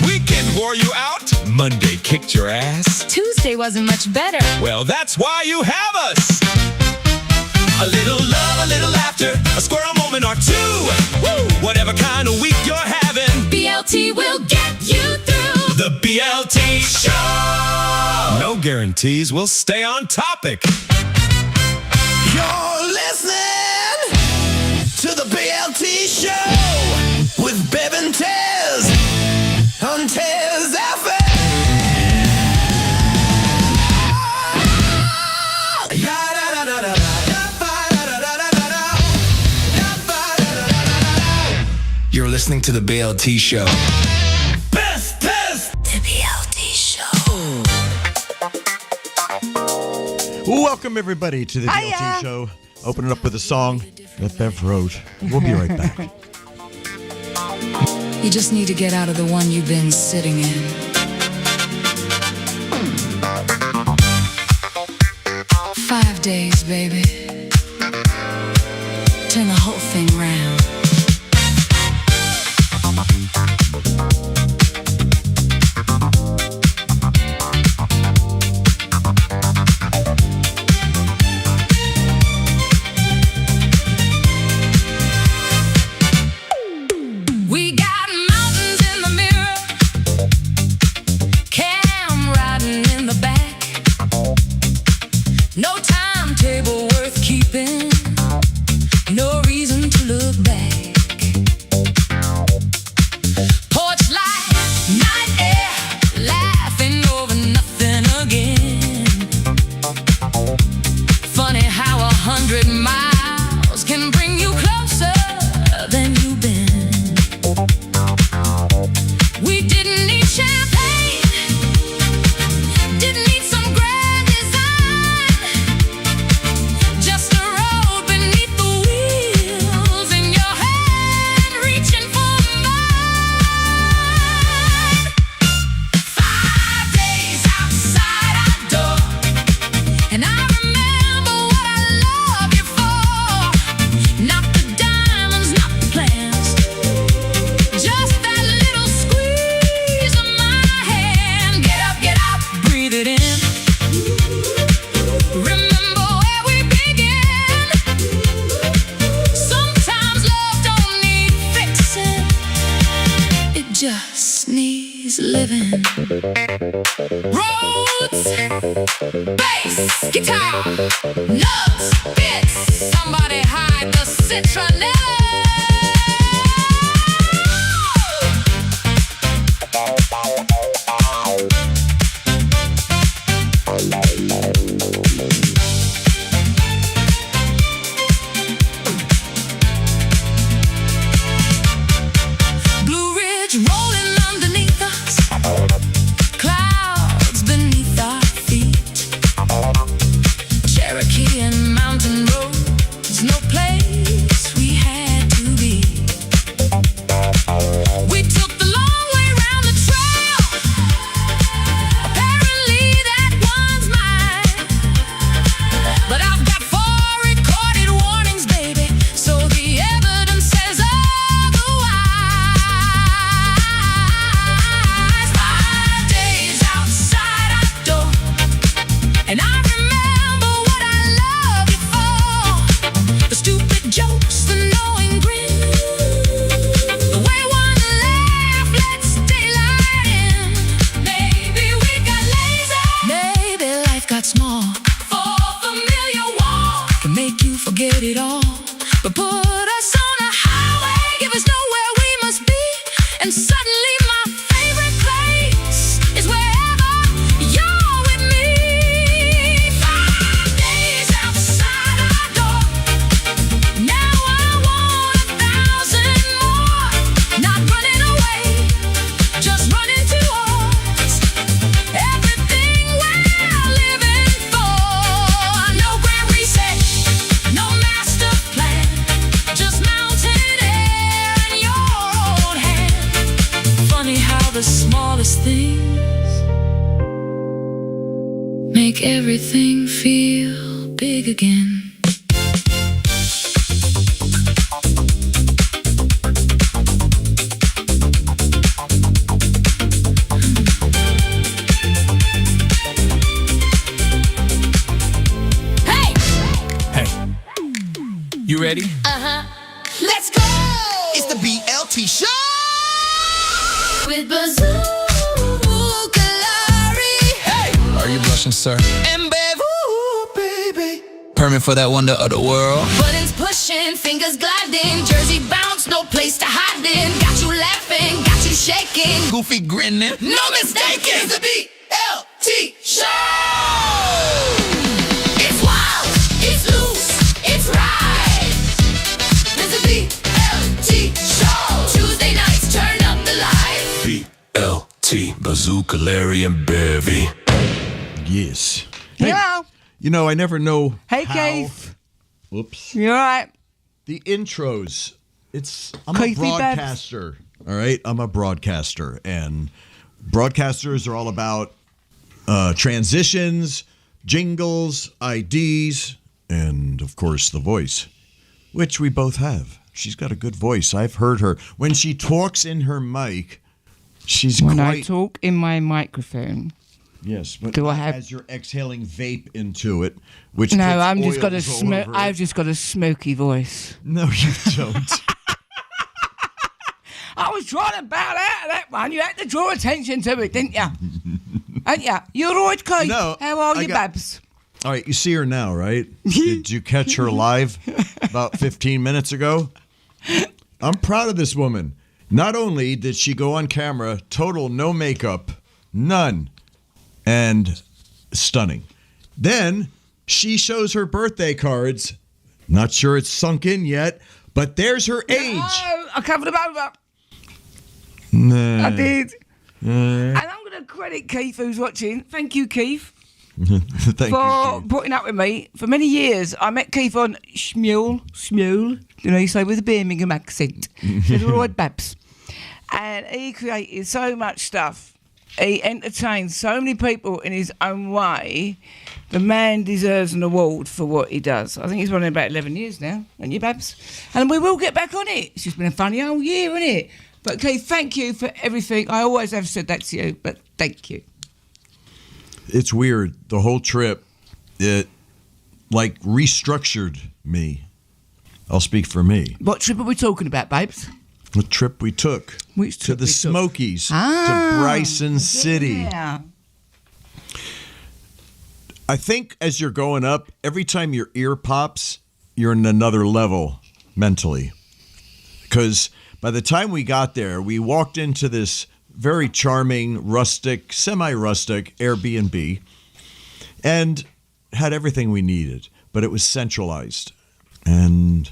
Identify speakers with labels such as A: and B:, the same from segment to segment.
A: Weekend wore you out. Monday kicked your ass.
B: Tuesday wasn't much better.
A: Well, that's why you have us. A little love, a little laughter, a squirrel moment or two. Woo! Whatever kind of week you're having,
B: BLT will get you through.
A: The BLT Show. No guarantees we'll stay on topic.
C: You're listening to the BLT Show with Bev and Tez on Tez FM. You're listening to the BLT Show. Best Tez!
B: The BLT Show.
D: Welcome, everybody, to the BLT Show. Open it up with a song that Bev wrote. We'll be right back.
E: You just need to get out of the one you've been sitting in. Five days, baby. Turn the whole thing round. We got mountains in the mirror, Cam riding in the back. No timetable worth keeping, no reason to look back. Porch light, night air, laughing over nothing again. Funny how 100 miles can bring you closer than you've been. We didn't need champagne, didn't need some grand design, just a road beneath the wheels in your hand, reaching for mine. 5 days outside our door, and I remember what I love you for. Not the diamonds, not the plans, just that little squeeze of my hand. Get up, breathe it in. Remember where we began. Sometimes love don't need fixing, it just needs living. Roots, bass, guitar, nuts, bits. Somebody hide the citronella. Blue Ridge rolling underneath us, clouds beneath our feet. Cherokee and mountain roads, no place we had to be. We took the long way round the trail. Apparently that one's mine, but I've got 4 recorded warnings, baby, so the evidence says otherwise. 5 days outside our door, and I remember what I loved you for. The stupid jokes, the knowing grin, the way one laughed, let's daylight in. Maybe we got lazy, maybe life got small. 4 familiar walls can make you forget it all, but put us on a highway, give us nowhere we must be, and suddenly my favorite place is wherever you're with me. 5 days outside our door, now I want 1,000 more. Not running away, just running towards everything we're living for. No grand reset, no master plan, just mountain air in your own hand. Funny how the smallest things make everything feel big again.
A: ready?
C: Let's go! It's the BLT Show!
E: With Bazooka Larry.
A: Hey! Are you blushing, sir?
C: And Bev, ooh, baby.
A: Permit for that wonder of the world.
E: Buttons pushing, fingers gliding, jersey bounce, no place to hide in. Got you laughing, got you shaking.
A: Goofy grinning.
C: No mistake, it's the BLT Show!
E: It's wild, it's loose, it's right. There's a BLT Show. Tuesday nights, turn up the lights.
A: BLT, Bazooka, Larry, and Bevy.
D: Yes. Hey,
F: Yeah.
D: you know, I never know
F: Hey,
D: how...
F: Keith.
D: Whoops.
F: You all right?
D: The intros. I'm
F: Keithy
D: a broadcaster. All right? I'm a broadcaster. And broadcasters are all about transitions, jingles, IDs, and, of course, the voice, which we both have. She's got a good voice. I've heard her. When she talks in her mic, she's
F: When
D: quite...
F: I talk in my microphone.
D: Yes, but
F: Do I have-
D: as you're exhaling vape into it, which
F: No,
D: puts
F: I'm just got a
D: oils all over it.
F: I've just got a smoky voice.
D: No, you don't.
F: I was trying to bow out of that one. You had to draw attention to it, didn't you? Hadn't you? You're all right, Keith.
D: No,
F: How are
D: I
F: you,
D: got-
F: Babs?
D: All right, you see her now, right? Did you catch her live about 15 minutes ago? I'm proud of this woman. Not only did she go on camera, total no makeup, none, and stunning. Then she shows her birthday cards. Not sure it's sunk in yet, but there's her age.
F: Oh, I covered them over.
D: Nah.
F: I did. And I'm going to credit Keith, who's watching. Thank you, Keith,
D: Thank
F: for
D: you. Keith.
F: putting up with me. For many years, I met Keith on Smule, you know, you say with a Birmingham accent. Said, all right, Babs. And he created so much stuff. He entertained so many people in his own way. The man deserves an award for what he does. I think he's running about 11 years now, aren't you, Babs? And we will get back on it. It's just been a funny old year, isn't it? But, Keith, thank you for everything. I always have said that to you, but thank you.
D: It's weird. The whole trip, it like restructured me. I'll speak for me.
F: What trip are we talking about, babes?
D: The trip we took
F: Which
D: to
F: trip
D: the
F: we took?
D: Smokies,
F: Ah,
D: to Bryson City.
F: Yeah.
D: I think as you're going up, every time your ear pops, you're in another level mentally. Because by the time we got there, we walked into this very charming, rustic, semi-rustic Airbnb and had everything we needed, but it was centralized. And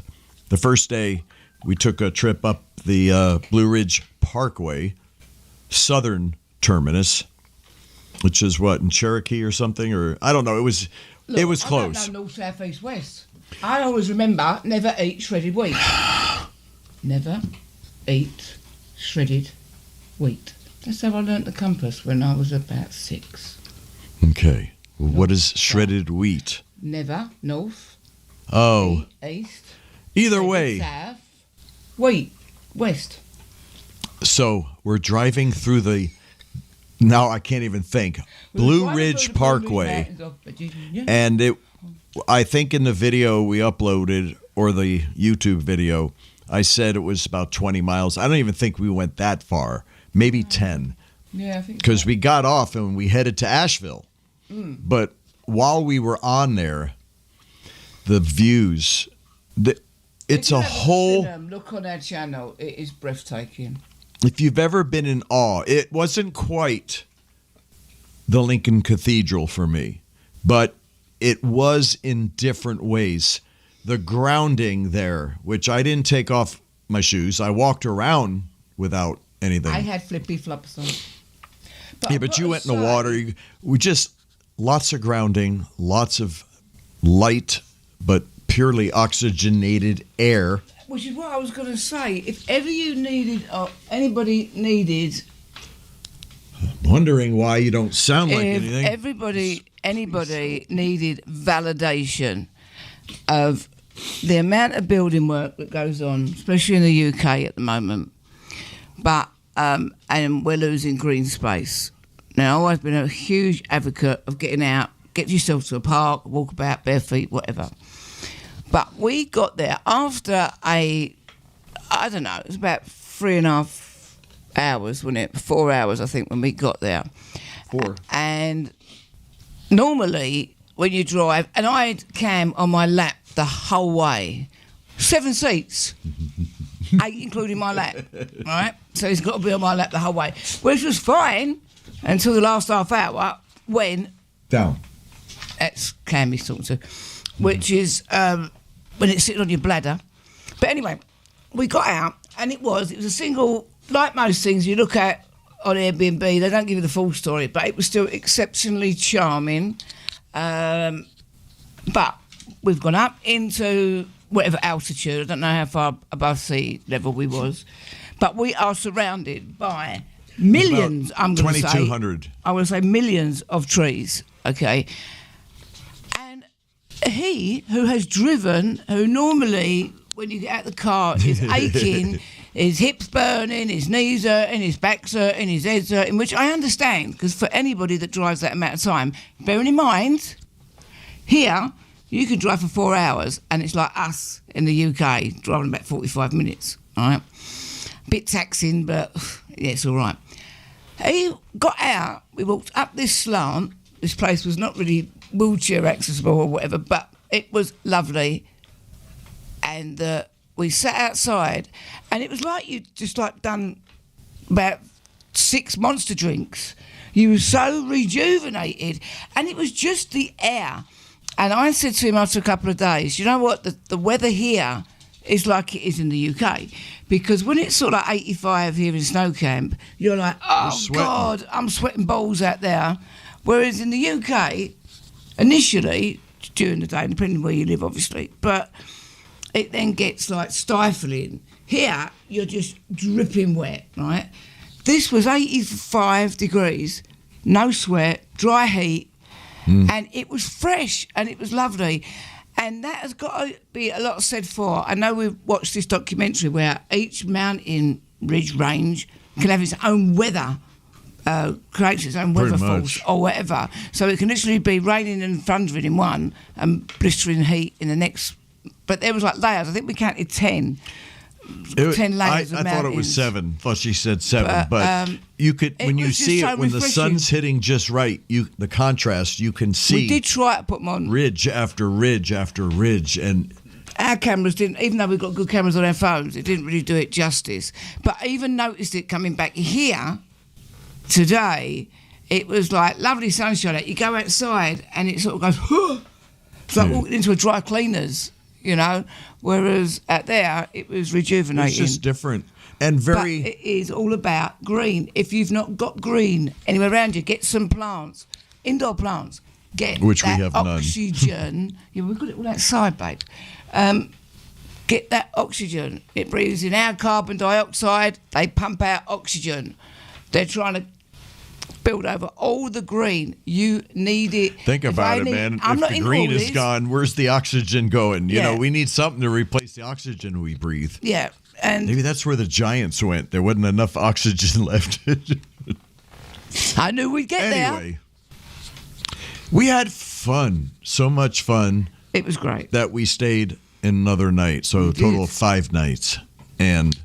D: the first day, we took a trip up the Blue Ridge Parkway, southern terminus, which is what, in Cherokee or something? Or I don't know. It was close.
F: I don't know north, south, east, west. I always remember never eat shredded wheat. Never eat shredded wheat. That's how I learnt the compass when I was about 6.
D: Okay. Well, what is shredded wheat?
F: Never north,
D: Oh,
F: east,
D: either
F: shredded
D: way.
F: south, wheat, west.
D: So we're driving through the, now I can't even think, Blue Ridge Parkway. And I think in the video we uploaded, or the YouTube video, I said it was about 20 miles. I don't even think we went that far, maybe 10.
F: Yeah, I think
D: Because
F: so.
D: we got off and we headed to Asheville. But while we were on there, the views, it's a whole,
F: Look on our channel. It is breathtaking.
D: if you've ever been in awe, it wasn't quite the Lincoln Cathedral for me, but it was in different ways. The grounding there, which I didn't take off my shoes. I walked around without anything.
F: I had flippy flops on.
D: Yeah, but you went in the water. We just, lots of grounding, lots of light, but purely oxygenated air.
F: Which is what I was going to say. If ever you needed, or anybody needed,
D: Wondering why you don't sound like
F: if
D: anything.
F: anybody needed validation of the amount of building work that goes on, especially in the UK at the moment, but and we're losing green space. Now, I've been a huge advocate of getting out, get yourself to a park, walk about bare feet, whatever. But we got there after I don't know, it was about 3.5 hours, wasn't it? 4 hours, I think, when we got there.
D: 4.
F: And normally, when you drive, and I had Cam on my lap the whole way, 7 seats, 8 including my lap, right? So he's got to be on my lap the whole way, which was fine until the last half hour when
D: Down.
F: that's Cam he's talking to, which is when it's sitting on your bladder. But anyway, we got out, and it was a single, like most things you look at on Airbnb, they don't give you the full story, but it was still exceptionally charming. But we've gone up into whatever altitude, I don't know how far above sea level we was, but we are surrounded by millions, I'm going to say.
D: 2,200.
F: I want to say millions of trees, okay? And he, who has driven, who normally, when you get out of the car, is aching, his hips burning, his knees hurting, his back's hurting, his head's hurting, which I understand, because for anybody that drives that amount of time, bearing in mind, here, you can drive for 4 hours, and it's like us in the UK, driving about 45 minutes, all right? Bit taxing, but yeah, it's all right. He got out, we walked up this slant. This place was not really wheelchair accessible or whatever, but it was lovely. And we sat outside, and it was like you'd just like done about 6 monster drinks. You were so rejuvenated, and it was just the air. And I said to him after a couple of days, you know what, the weather here is like it is in the UK. Because when it's sort of like 85 here in Snow Camp, you're like, oh, God, I'm sweating balls out there. Whereas in the UK, initially, during the day, depending where you live, obviously, but it then gets like stifling. Here, you're just dripping wet, right? This was 85 degrees, no sweat, dry heat, and it was fresh and it was lovely. And that has got to be a lot said for. I know we've watched this documentary where each mountain ridge range can have its own weather, creates its own weather force or whatever. So it can literally be raining and thundering in one and blistering heat in the next. But there was like layers. I think we counted 10. 10 layers of
D: I thought it was
F: mountains.
D: 7. Thought she said 7, but you could, when you
F: was just
D: see
F: so
D: it, when the
F: refreshing.
D: sun's hitting just right, the contrast, you can see.
F: We did try to put them on.
D: Ridge after ridge after ridge, and
F: Our cameras didn't, even though we've got good cameras on our phones, it didn't really do it justice. But I even noticed it coming back here today. It was like lovely sunshine. You go outside and it sort of goes, huh. It's like walking into a dry cleaners, you know. Whereas out there, it was rejuvenating.
D: it's just different and very.
F: But it is all about green. If you've not got green anywhere around you, get some plants, indoor plants. Get
D: Which we
F: that
D: have none.
F: oxygen. Yeah, we've got it all outside, babe. Get that oxygen. It breathes in our carbon dioxide. They pump out oxygen. They're trying to build over all the green. You need it.
D: Think
F: If
D: about
F: I
D: it,
F: need-
D: man.
F: I'm
D: If
F: not
D: the
F: in
D: green
F: all
D: is
F: this.
D: gone, where's the oxygen going? You
F: Yeah.
D: know, we need something to replace the oxygen we breathe.
F: Yeah, and
D: Maybe that's where the giants went. There wasn't enough oxygen left.
F: I knew we'd get there.
D: Anyway, we had fun. So much fun
F: It was great.
D: that we stayed another night. So a total of 5 nights. And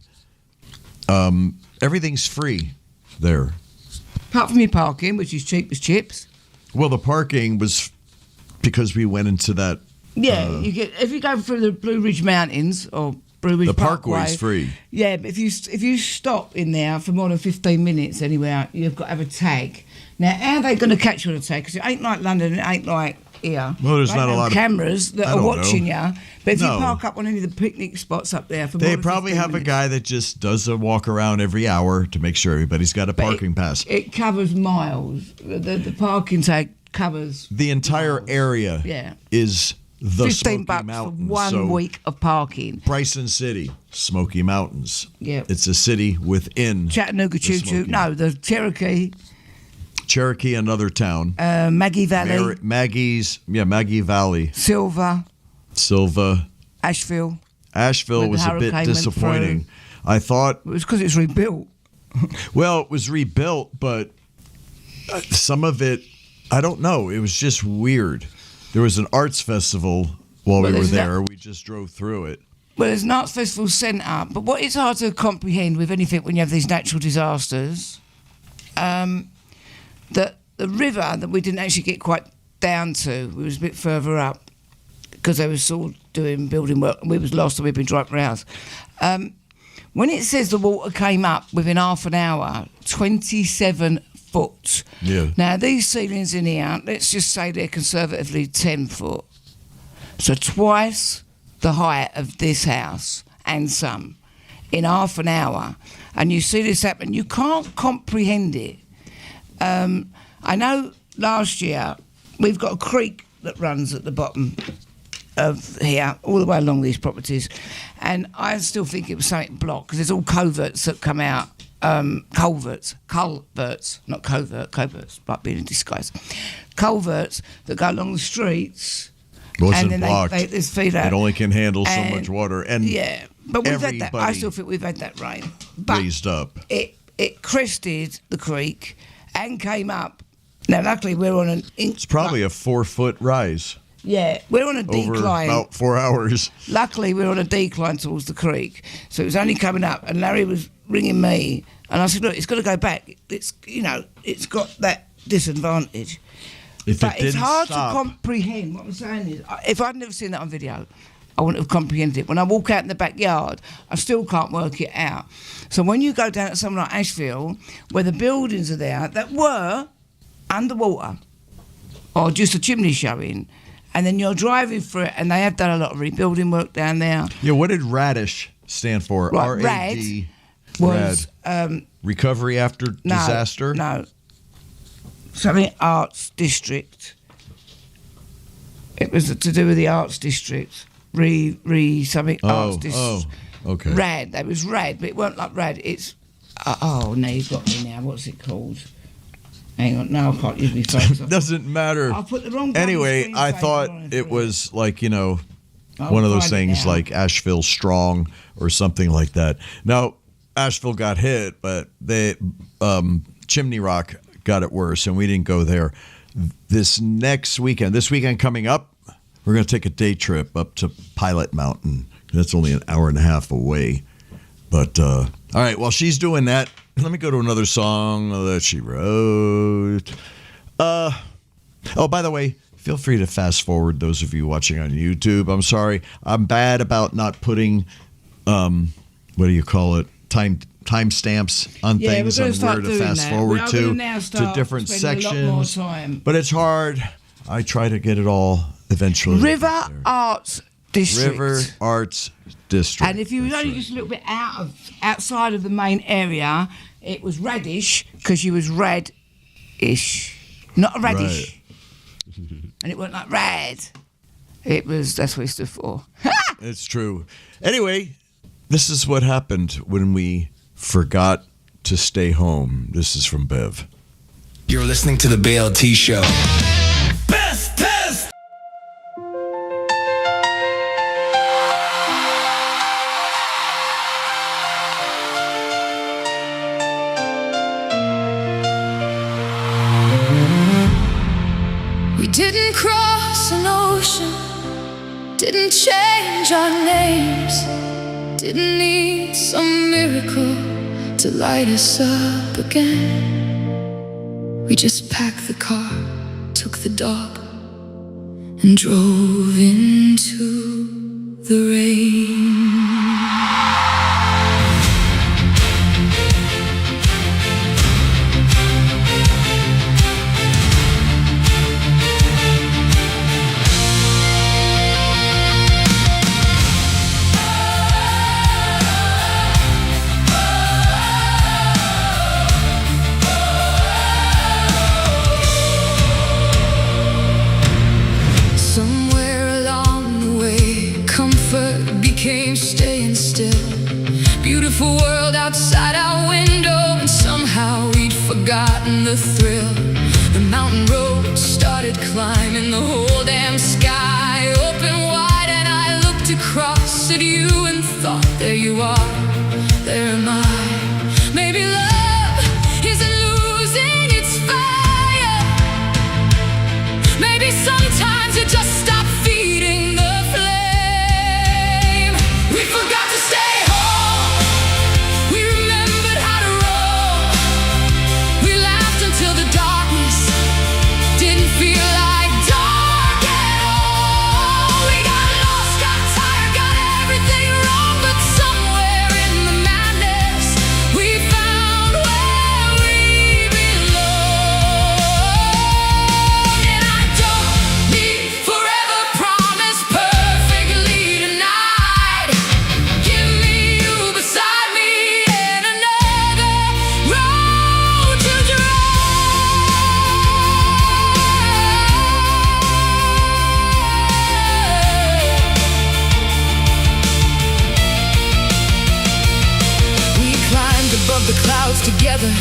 D: everything's free there.
F: Apart from your parking, which is cheap as chips.
D: Well, the parking was because we went into that.
F: Yeah, you get if you go through the Blue Ridge Mountains or Blue Ridge
D: The
F: Parkway,
D: parkway's free.
F: Yeah, but if you stop in there for more than 15 minutes anywhere, you've got to have a tag. Now, how are they going to catch you on a tag? Because it ain't like London, it ain't like here.
D: Well, there's
F: They
D: not a
F: ain't no
D: lot of-
F: cameras that
D: I
F: are
D: don't
F: watching
D: know.
F: you. But if
D: No.
F: you park up on any of the picnic spots up there for
D: They
F: more than
D: probably
F: 15
D: have a
F: minutes,
D: guy that just does a walk around every hour to make sure everybody's got a
F: but
D: parking pass.
F: It covers miles. The parking tag covers
D: The entire area
F: Yeah.
D: is the
F: 15
D: Smoky
F: bucks
D: Mountains.
F: for 1
D: So
F: week of parking.
D: Bryson City, Smoky Mountains.
F: Yeah.
D: It's a city within
F: Chattanooga Choo Choo.
D: Smoky.
F: No, the Cherokee,
D: Cherokee, another town.
F: Maggie Valley,
D: Maggie Valley,
F: Silver,
D: Silva.
F: Asheville.
D: Asheville
F: Where the
D: was a bit
F: hurricane went
D: disappointing. I thought,
F: It was because it's rebuilt.
D: well, it was rebuilt, but some of it, I don't know. It was just weird. There was an arts festival while we were
F: there's
D: there. We just drove through it.
F: Well, there's an arts festival centre, but what is hard to comprehend with anything when you have these natural disasters, that the river that we didn't actually get quite down to, we was a bit further up because they were sort of doing building work, and we was lost and we'd been driving around. When it says the water came up within half an hour, 27 foot.
D: Yeah.
F: Now, these ceilings in here, let's just say they're conservatively 10 foot. So twice the height of this house and some in half an hour. And you see this happen. You can't comprehend it. I know last year we've got a creek that runs at the bottom of here, all the way along these properties, and I still think it was something blocked because there's all coverts that come out, culverts, not coverts, like being in disguise, culverts that go along the streets.
D: Wasn't
F: and then
D: blocked.
F: They feed out.
D: It only can handle so
F: And-
D: much water, and
F: Yeah, but we've had that. I
D: everybody
F: still think we've had that rain. But
D: raised up.
F: It crested the creek and came up. Now, luckily, we're on an.
D: It's probably a 4-foot rise
F: Yeah, we're on a
D: over
F: decline.
D: about 4 hours.
F: Luckily, we're on a decline towards the creek, so it was only coming up. And Larry was ringing me, and I said, "Look, it's got to go back. It's it's got that disadvantage."
D: If
F: But
D: it
F: it's
D: didn't
F: hard
D: stop,
F: to comprehend. What I'm saying is, if I'd never seen that on video, I wouldn't have comprehended it. When I walk out in the backyard, I still can't work it out. So when you go down to somewhere like Asheville, where the buildings are there that were underwater, or just a chimney showing, and then you're driving through it, and they have done a lot of rebuilding work down there.
D: yeah. What did RADISH stand for?
F: Right,
D: RAD.
F: Was
D: Recovery after
F: no,
D: disaster.
F: No, something arts district. It was to do with the arts district. Something arts district.
D: Okay.
F: Rad. That was rad, but it weren't like rad. It's no, you've got me now. What's it called? Hang on, no, I can't use my phone.
D: Doesn't matter.
F: I'll put the wrong.
D: Anyway,
F: bloody
D: I
F: screensaver
D: thought
F: on
D: it
F: for
D: was like,
F: I'll
D: one of those
F: find it
D: things
F: now.
D: like Asheville Strong or something like that. Now, Asheville got hit, but they Chimney Rock got it worse, and we didn't go there. This weekend coming up, we're going to take a day trip up to Pilot Mountain. That's only an hour and a half away. But, all right, while she's doing that, let me go to another song that she wrote. Oh, by the way, feel free to fast forward those of you watching on YouTube. I'm sorry. I'm bad about not putting, what do you call it, timestamps on
F: Yeah,
D: things
F: we're
D: on
F: gonna start
D: where to
F: doing
D: fast
F: that.
D: forward
F: We are
D: to
F: gonna now start
D: different
F: spending a lot more
D: sections.
F: time.
D: But it's hard. I try to get it all eventually.
F: River
D: get there.
F: Arts District.
D: River Arts District.
F: And if you was
D: That's
F: only
D: right.
F: just a little bit outside of the main area, it was radish because you was red-ish, not a radish. And it wasn't like red. That's what it stood for.
D: It's true. Anyway, this is what happened when we forgot to stay home. This is from Bev.
G: You're listening to the BLT Show.
C: Best test.
E: We didn't cross an ocean, didn't change our names, didn't need some miracle to light us up again. We just packed the car, took the dog, and drove into the rain. Somewhere along the way, comfort became staying still. Beautiful world outside our window, and somehow we'd forgotten the thrill. The mountain road started climbing, the whole damn sky open wide, and I looked across at you and thought, there you are, there am I. Maybe love isn't losing its fire. Maybe sometimes you just stop feeding the flame. above the clouds together,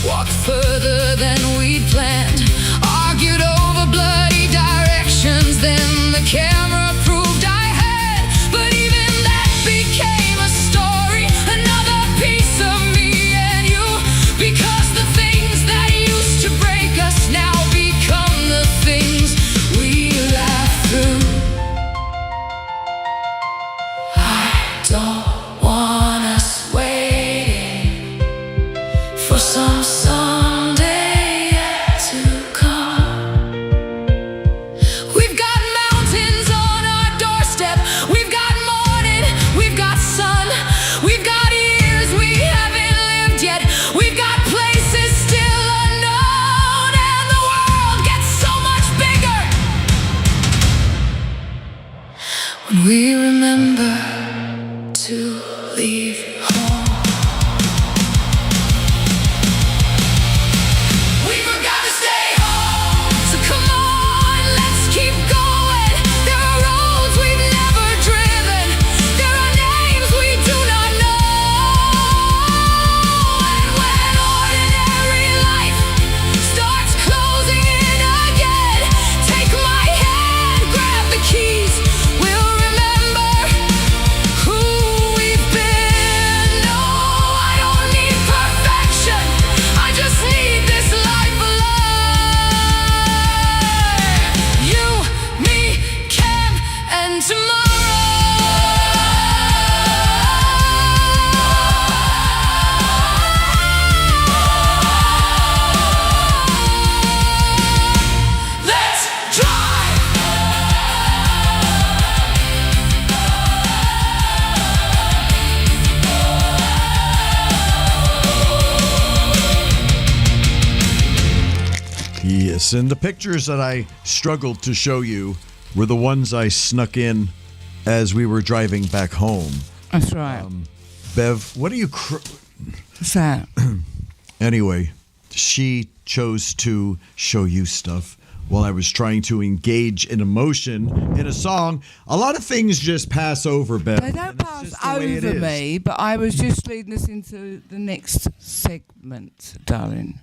E: walked further than we'd planned, argued over bloody directions, then the camera proved I had. But even that became a story, another piece of me and you, because the things that used to break us now become the things we laugh through. I don't want us waiting for some someday yet to come. We've got mountains on our doorstep, we've got morning, we've got sun, we've got years we haven't lived yet, we've got places still unknown, and the world gets so much bigger when we remember to leave home. We forgot to stay home, so come on, let's keep going. There are roads we've never driven, there are names we do not know. And when ordinary life starts closing in again, take my hand, grab the keys, we'll remember who we've been. No, I don't need perfection, I just need this life alive. You, me, Cam, and tomorrow. Let's drive.
D: Yes, and the pictures that I struggled to show you were the ones I snuck in as we were driving back home.
F: That's right.
D: Bev, what are you...
F: What's that?
D: Anyway, she chose to show you stuff while I was trying to engage in emotion in a song. A lot of things just pass over, Bev.
F: They don't
D: and it's
F: pass
D: just the way it
F: over
D: is.
F: me, but I was just leading us into the next segment, darling.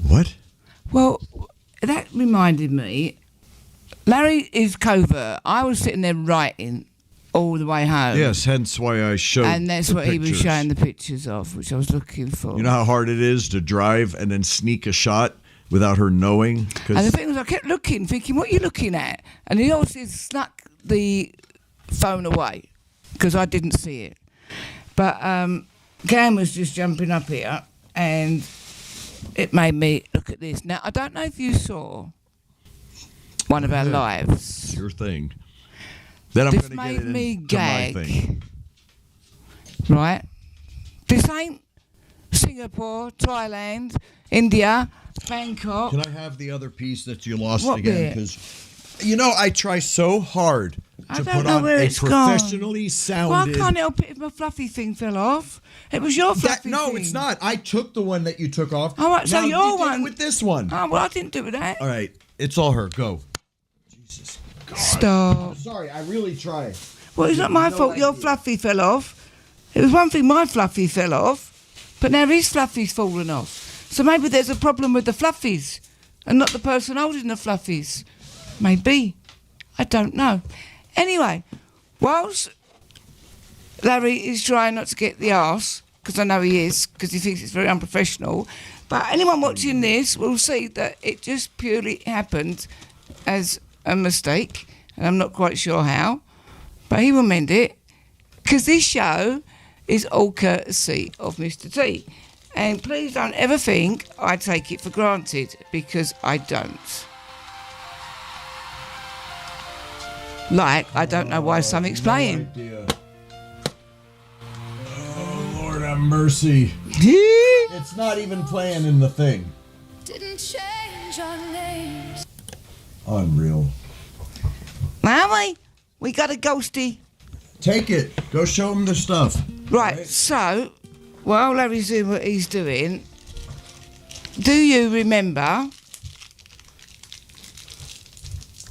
D: What?
F: Well, that reminded me, Larry is covert. I was sitting there writing all the way home.
D: Yes, hence why I showed
F: And that's
D: the
F: what he was
D: pictures.
F: showing the pictures of, which I was looking for.
D: You know how hard it is to drive and then sneak a shot without her knowing? 'Cause
F: And the thing was, I kept looking, thinking, what are you looking at? And he obviously snuck the phone away because I didn't see it. But Cam was just jumping up here and it made me look at this. Now, I don't know if you saw one of our lives.
D: it's your thing. Then I'm
F: This
D: going to get
F: made
D: it
F: me
D: into my thing.
F: gag. Right? This ain't Singapore, Thailand, India, Bangkok.
D: Can I have the other piece that you lost
F: What
D: again?
F: bit?
D: Because, you know, I try so hard
F: I
D: to
F: don't
D: put
F: know
D: on
F: where
D: a
F: it's gone.
D: professionally
F: Well, I
D: sounded...
F: can't help it if my fluffy thing fell off. It was your fluffy thing.
D: No, it's not. I took the one that you took off.
F: Oh, right, so
D: Now
F: your
D: you did it
F: one-
D: with this one.
F: Oh, well, I didn't do that.
D: All right, it's all her. Go. Jesus. God.
F: Stop.
D: Sorry, I really tried.
F: Well, it's not my
D: No
F: fault your
D: idea.
F: fluffy fell off. It was one thing my fluffy fell off, but now his fluffy's fallen off. So maybe there's a problem with the fluffies and not the person holding the fluffies. Maybe. I don't know. Anyway, whilst Larry is trying not to get the arse, because I know he is, because he thinks it's very unprofessional, but anyone watching this will see that it just purely happened as a mistake, and I'm not quite sure how, but he will mend it, because this show is all courtesy of Mr. T. And please don't ever think I take it for granted, because I don't. Like, I don't know why something's playing.
D: Idea. Oh, Lord have mercy. It's not even playing in the thing.
E: Didn't change our names.
D: Unreal.
F: Are we got a ghosty.
D: Take it. Go show him the stuff.
F: Right, so, while Larry's doing what he's doing, do you remember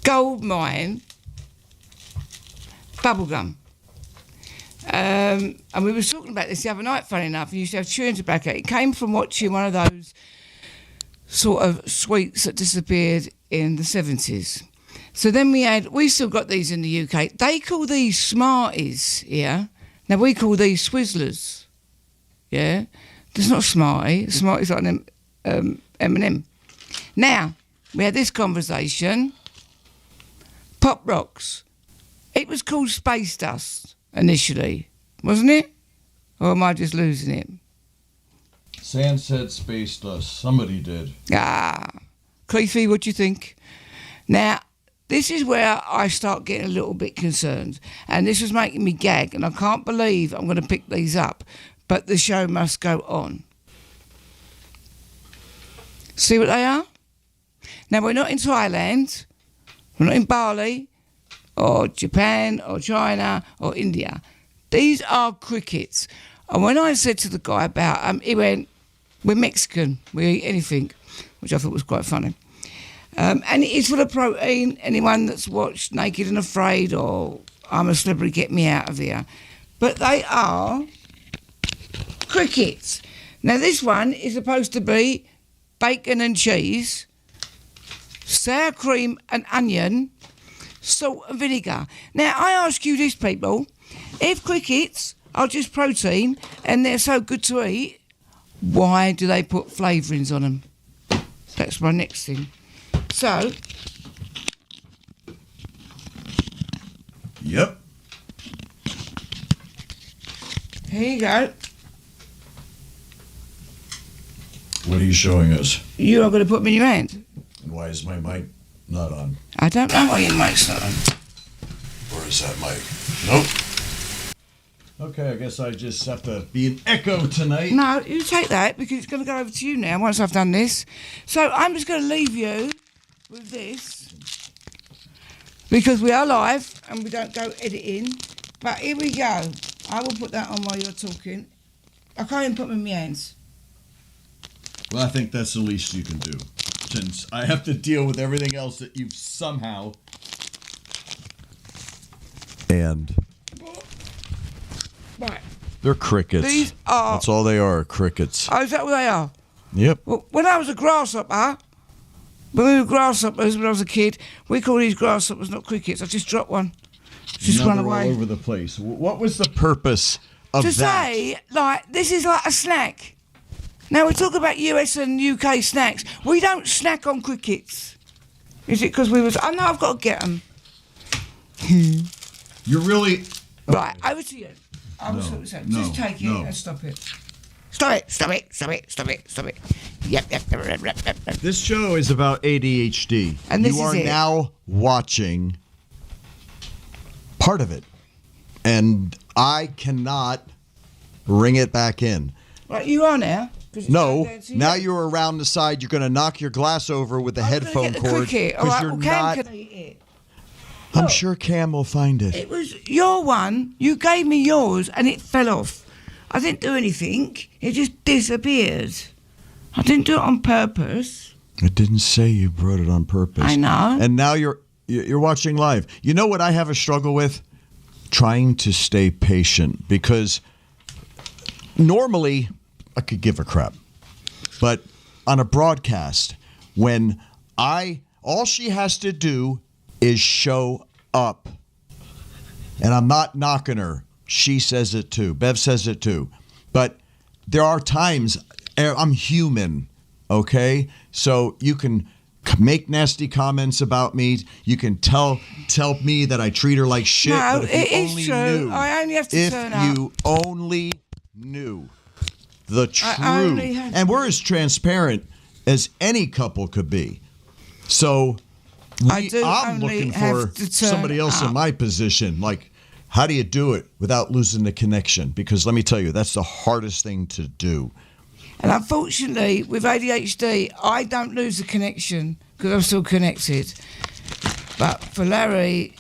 F: gold mine bubblegum? And we were talking about this the other night, funny enough, and you used to have chewing tobacco. It came from watching one of those sort of sweets that disappeared in the 70s. So then we still got these in the UK. They call these Smarties, yeah? Now we call these Swizzlers, yeah? There's not a Smartie. A Smartie's like an M&M. Now, we had this conversation. Pop Rocks. It was called Space Dust initially, wasn't it? Or am I just losing it?
D: Sam said space dust. Somebody did.
F: Creefy, what do you think? Now, this is where I start getting a little bit concerned. And this was making me gag, and I can't believe I'm going to pick these up. But the show must go on. See what they are? Now, we're not in Thailand. We're not in Bali or Japan or China or India. These are crickets. And when I said to the guy about them, he went, we're Mexican. We eat anything, which I thought was quite funny. And it is full of protein. Anyone that's watched Naked and Afraid or I'm a Celebrity, Get Me Out of Here. But they are crickets. Now, this one is supposed to be bacon and cheese, sour cream and onion, salt and vinegar. Now, I ask you this, people. If crickets are just protein and they're so good to eat, why do they put flavourings on them? That's my next thing. So...
D: Yep.
F: Here you go.
D: What are you showing us?
F: You are going to put them in your hand.
D: And why is my mic not on?
F: I don't know why your mic's not on.
D: Or is that mic? Nope. Okay, I guess I just have to be an echo tonight.
F: No, you take that because it's going to go over to you now once I've done this. So I'm just going to leave you with this because we are live and we don't go editing. But here we go. I will put that on while you're talking. I can't even put them in my hands.
D: Well, I think that's the least you can do, since I have to deal with everything else that you've somehow... And...
F: Right.
D: They're crickets.
F: These are...
D: That's all they are, crickets.
F: Oh, is that what they are?
D: Yep.
F: Well, when I was a grasshopper, when we were grasshoppers when I was a kid, we call these grasshoppers not crickets. I just dropped one. Just run
D: They're
F: away.
D: all over the place. What was the purpose of
F: To
D: that?
F: say, like, this is like a snack. Now, we talk about US and UK snacks. We don't snack on crickets. Is it because we was... I know I've got to get them.
D: You're really...
F: Right, over to you. I was
D: No,
F: just take it
D: no.
F: and stop it. Stop it, stop it, stop it, stop it, stop it. Yep.
D: This show is about ADHD.
F: And this
D: you
F: is
D: are
F: it.
D: now watching part of it. And I cannot ring it back in.
F: Right, you are now. 'Cause it's
D: No,
F: going down to you.
D: now you're around the side. You're going to knock your glass over with the
F: I'm gonna
D: headphone
F: get the
D: cord.
F: cricket. All right,
D: you're
F: well, Cam
D: not.
F: can eat it.
D: I'm sure Cam will find it.
F: It was your one. You gave me yours and it fell off. I didn't do anything. It just disappeared. I didn't do it on purpose.
D: It didn't say you brought it on purpose.
F: I know.
D: And now you're watching live. You know what I have a struggle with? Trying to stay patient, because normally I could give a crap. But on a broadcast, when all she has to do is show up. And I'm not knocking her. She says it too. Bev says it too. But there are times I'm human, okay? So you can make nasty comments about me. You can tell me that I treat her like shit.
F: No,
D: but if
F: it
D: you
F: is
D: only
F: true.
D: Knew,
F: I only have to turn up.
D: If you only knew the truth.
F: I only have-
D: And we're as transparent as any couple could be. So
F: I do
D: I'm
F: only
D: looking
F: have
D: for
F: to turn
D: somebody else in
F: up.
D: my position. Like, how do you do it without losing the connection? Because let me tell you, that's the hardest thing to do.
F: And unfortunately, with ADHD, I don't lose the connection because I'm still connected. But for Larry,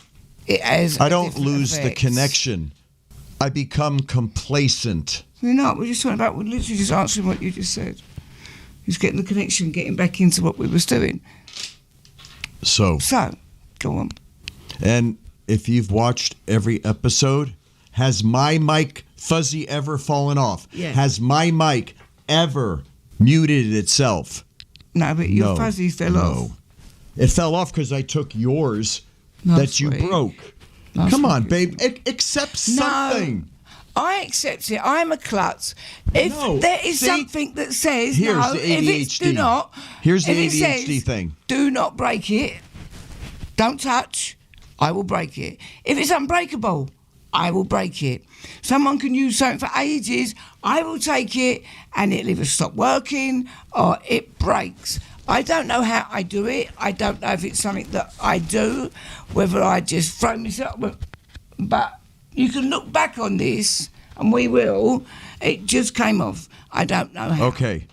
F: it has.
D: I
F: a
D: don't
F: different
D: lose the
F: effect.
D: connection. I become complacent.
F: We're not. We're just talking about. We're literally just answering what you just said. Just getting the connection, getting back into what we was doing.
D: So,
F: So, go on.
D: and if you've watched every episode, has my mic fuzzy ever fallen off?
F: Yeah.
D: Has my mic ever muted itself?
F: No, but your
D: No,
F: fuzzy fell
D: no.
F: off.
D: It fell off because I took yours
F: That's
D: that you
F: sweet.
D: broke.
F: That's
D: Come on,
F: sweet.
D: babe. Accept something.
F: No, I accept it. I'm a klutz. If
D: No,
F: there is
D: see?
F: something that says
D: Here's
F: no,
D: the
F: if it's do
D: ADHD.
F: not,
D: Here's the
F: if it
D: ADHD
F: says,
D: thing.
F: Do not break it. Don't touch. I will break it. If it's unbreakable, I will break it. Someone can use something for ages. I will take it, and it'll either stop working or it breaks. I don't know how I do it. I don't know if it's something that I do, whether I just throw myself. But you can look back on this, and we will. It just came off. I don't know how.
D: Okay.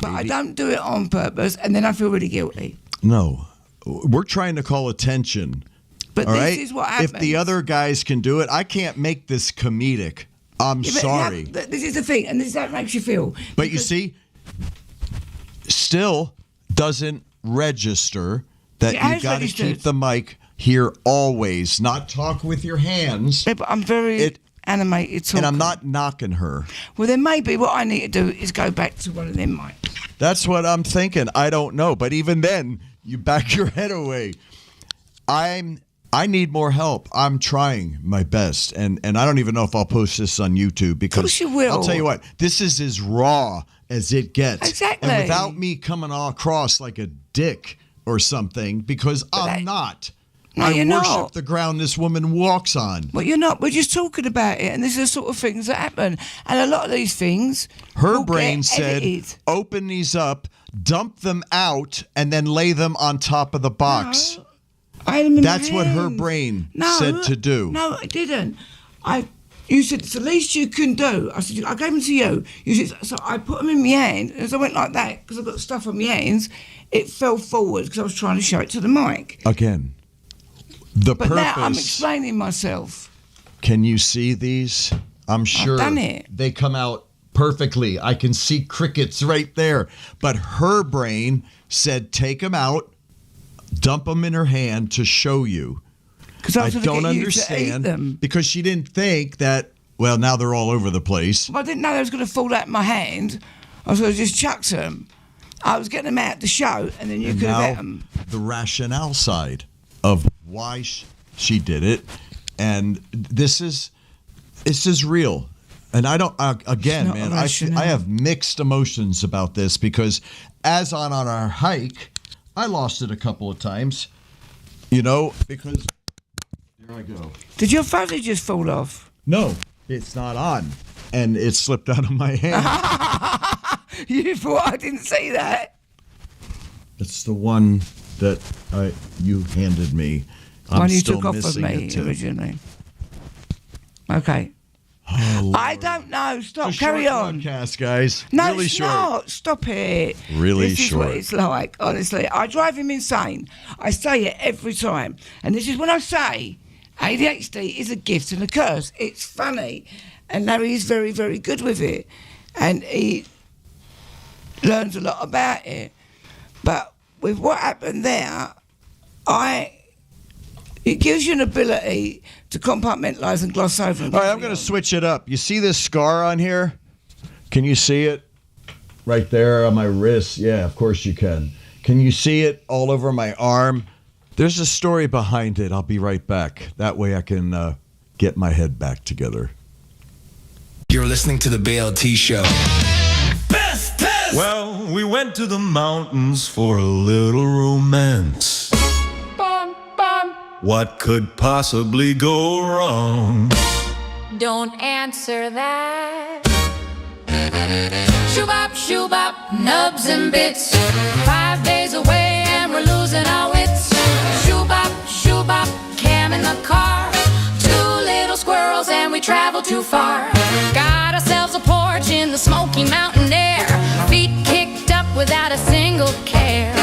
F: But I don't do it on purpose, and then I feel really guilty.
D: No. We're trying to call attention.
F: But
D: All
F: this
D: right?
F: is what happens.
D: If the other guys can do it, I can't make this comedic. I'm
F: Yeah, but
D: sorry.
F: this is the thing, and this is how it makes you feel.
D: But you
F: Because-
D: see, still doesn't register that
F: It
D: you
F: has
D: got to
F: registered.
D: keep the mic here always, not talk with your hands.
F: Yeah, but I'm very animated talking.
D: And I'm not knocking her.
F: Well, then maybe what I need to do is go back to one of them mics.
D: That's what I'm thinking. I don't know. But even then, you back your head away. I need more help. I'm trying my best. And I don't even know if I'll post this on YouTube because
F: Of course you will.
D: I'll tell you what, this is as raw as it gets.
F: Exactly.
D: And without me coming all across like a dick or something, because I'm not.
F: No,
D: I
F: you're
D: worship
F: not.
D: the ground this woman walks on.
F: Well, you're not. We're just talking about it, and these are the sort of things that happen. And a lot of these things,
D: Her
F: will
D: brain
F: get
D: said,
F: edited.
D: open these up, dump them out, and then lay them on top of the box.
F: No, I had them in my
D: That's what her
F: hands.
D: brain said to do.
F: No, I didn't. You said it's the least you can do. I said I gave them to you. You said so. I put them in my hand, and as I went like that because I've got stuff on my hands, it fell forward because I was trying to show it to the mic.
D: Again, the
F: But now I'm
D: purpose.
F: explaining myself.
D: Can you see these? I'm sure
F: done it.
D: they come out perfectly. I can see crickets right there. But her brain said, take them out, dump them in her hand to show you.
F: Because I
D: I
F: was going
D: don't
F: to get you to eat
D: understand
F: them.
D: because she didn't think that, well, now they're all over the place.
F: Well, I didn't know they was going to fall out of my hand. I was going to just chuck them. I was getting them out the show, and then you
D: And
F: could have had
D: now
F: them.
D: the rationale side of why she did it. And this is real. And I don't, again,
F: It's not
D: man,
F: irrational.
D: I have mixed emotions about this because as on our hike, I lost it a couple of times, because there I go.
F: Did your fuzzy just fall off?
D: No, it's not on. And it slipped out of my hand.
F: You thought I didn't see that?
D: It's the one that you handed me. I'm
F: One you
D: still
F: took off of
D: missing
F: me
D: it, too.
F: originally. Okay.
D: Oh,
F: I don't know. Stop.
D: It's a
F: Carry
D: short
F: on.
D: podcast, guys.
F: No,
D: really
F: it's
D: short.
F: not. Stop it.
D: Really
F: this
D: short.
F: Is what it's like, honestly. I drive him insane. I say it every time. And this is when I say ADHD is a gift and a curse. It's funny. And Larry is very, very good with it. And he learns a lot about it. But with what happened there, it gives you an ability to compartmentalise and gloss over.
D: All right, I'm going to switch it up. You see this scar on here? Can you see it? Right there on my wrist. Yeah, of course you can. Can you see it all over my arm? There's a story behind it. I'll be right back. That way I can get my head back together.
G: You're listening to the BLT Show.
C: Best test!
A: Well, we went to the mountains for a little romance.
B: Bum, bum.
A: What could possibly go wrong?
B: Don't answer that. Shoo bop, nubs and bits. 5 days away and we're losing our wits. Shoo bop, cam in the car. 2 little squirrels and we travel too far. Got ourselves a porch in the Smoky Mountain air. Feet kicked up without a single care.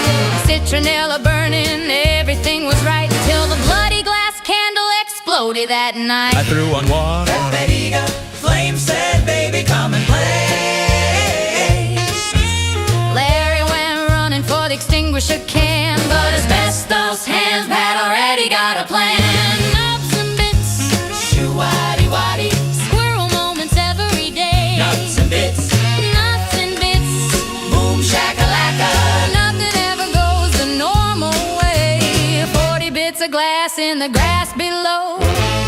B: Citronella burning, everything was right till the bloody glass candle exploded that night.
A: I threw on water.
C: Bettiga, Flame said, baby, come and play.
B: Larry went running for the extinguisher can, but as best those hands had already got a plan. Nubs and bits,
C: Shoo-waddy-waddy.
B: glass in the grass below.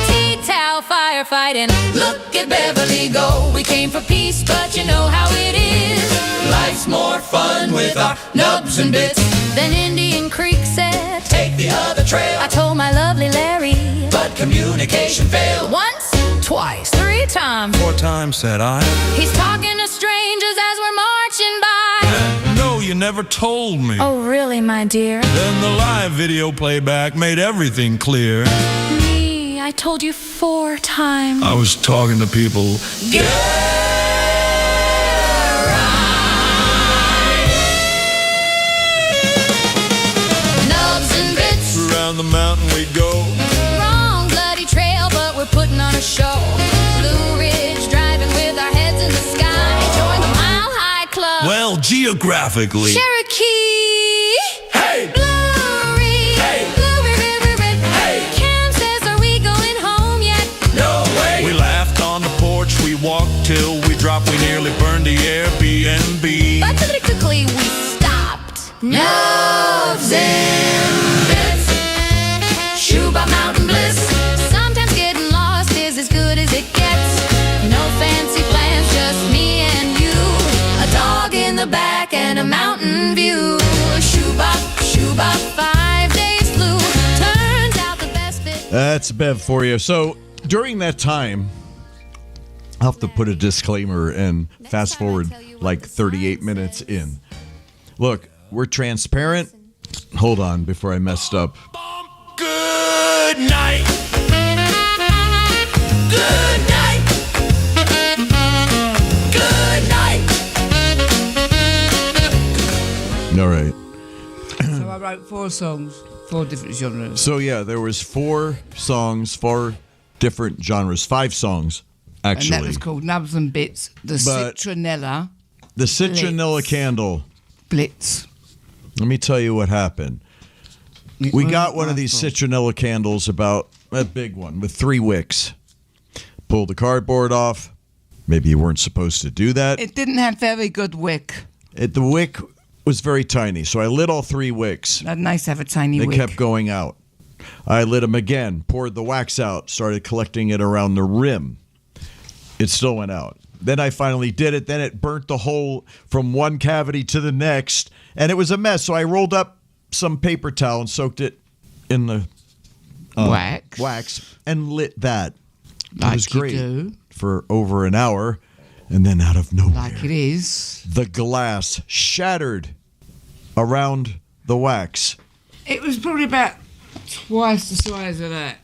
B: Tea towel firefighting. Look at Beverly go. We came for peace, but you know how it is.
A: Life's more fun with our nubs and bits.
B: Then Indian Creek said,
A: Take the other trail.
B: I told my lovely Larry.
A: But communication failed.
B: Once, twice, 3 times.
H: 4 times, said I.
B: He's talking to strangers as we're marching by.
H: No, you never told me.
B: Oh, really, my dear?
H: Then the live video playback made everything clear.
B: Me, I told you 4 times.
H: I was talking to people.
B: Nubs and bits.
H: Around the mountain we'd go.
B: Wrong bloody trail, but we're putting on a show. Blue Ridge driving with our heads in the sky. Join the Mile High Club.
H: Well, geographically.
B: Cherokee.
A: Hey!
B: Blue Ridge.
A: Hey!
B: Blue River.
A: Hey!
B: Cam says, are we going home yet?
A: No way!
H: We laughed on the porch, we walked till we dropped. We nearly burned the Airbnb.
B: But quickly we stopped. Nubs and bits. Shuba Mountain Bliss. Sometimes getting lost is as good as it gets. No fancy plans, just me and you. A dog in the back and a mountain view. Shuba, 5 days flew. Turns out the best bit.
D: That's Bev for you. So during that time, I'll have to put a disclaimer and fast forward like 38 minutes in. Look, we're transparent. Hold on before I messed up.
A: Good night. Good night. Good night.
D: All right.
F: So I wrote 4 songs, 4 different genres.
D: So yeah, there was 4 songs, 4 different genres, 5 songs actually.
F: And that was called Nubs and Bits, the
D: But-
F: Citronella
D: The Citronella
F: Blitz.
D: Candle.
F: Blitz.
D: Let me tell you what happened. We got one of these citronella candles, about a big one with 3 wicks. Pulled the cardboard off. Maybe you weren't supposed to do that.
F: It didn't have very good wick.
D: The wick was very tiny, so I lit all 3 wicks.
F: That'd nice to have a tiny
D: They
F: wick.
D: kept going out. I lit them again, poured the wax out, started collecting it around the rim. It still went out. Then I finally did it. Then it burnt the hole from one cavity to the next, and it was a mess. So I rolled up some paper towel and soaked it in the wax and lit that. It
F: Like
D: was
F: you
D: great
F: do.
D: for over an hour, and then out of nowhere,
F: Like it is.
D: the glass shattered around the wax.
F: It was probably about twice the size of that.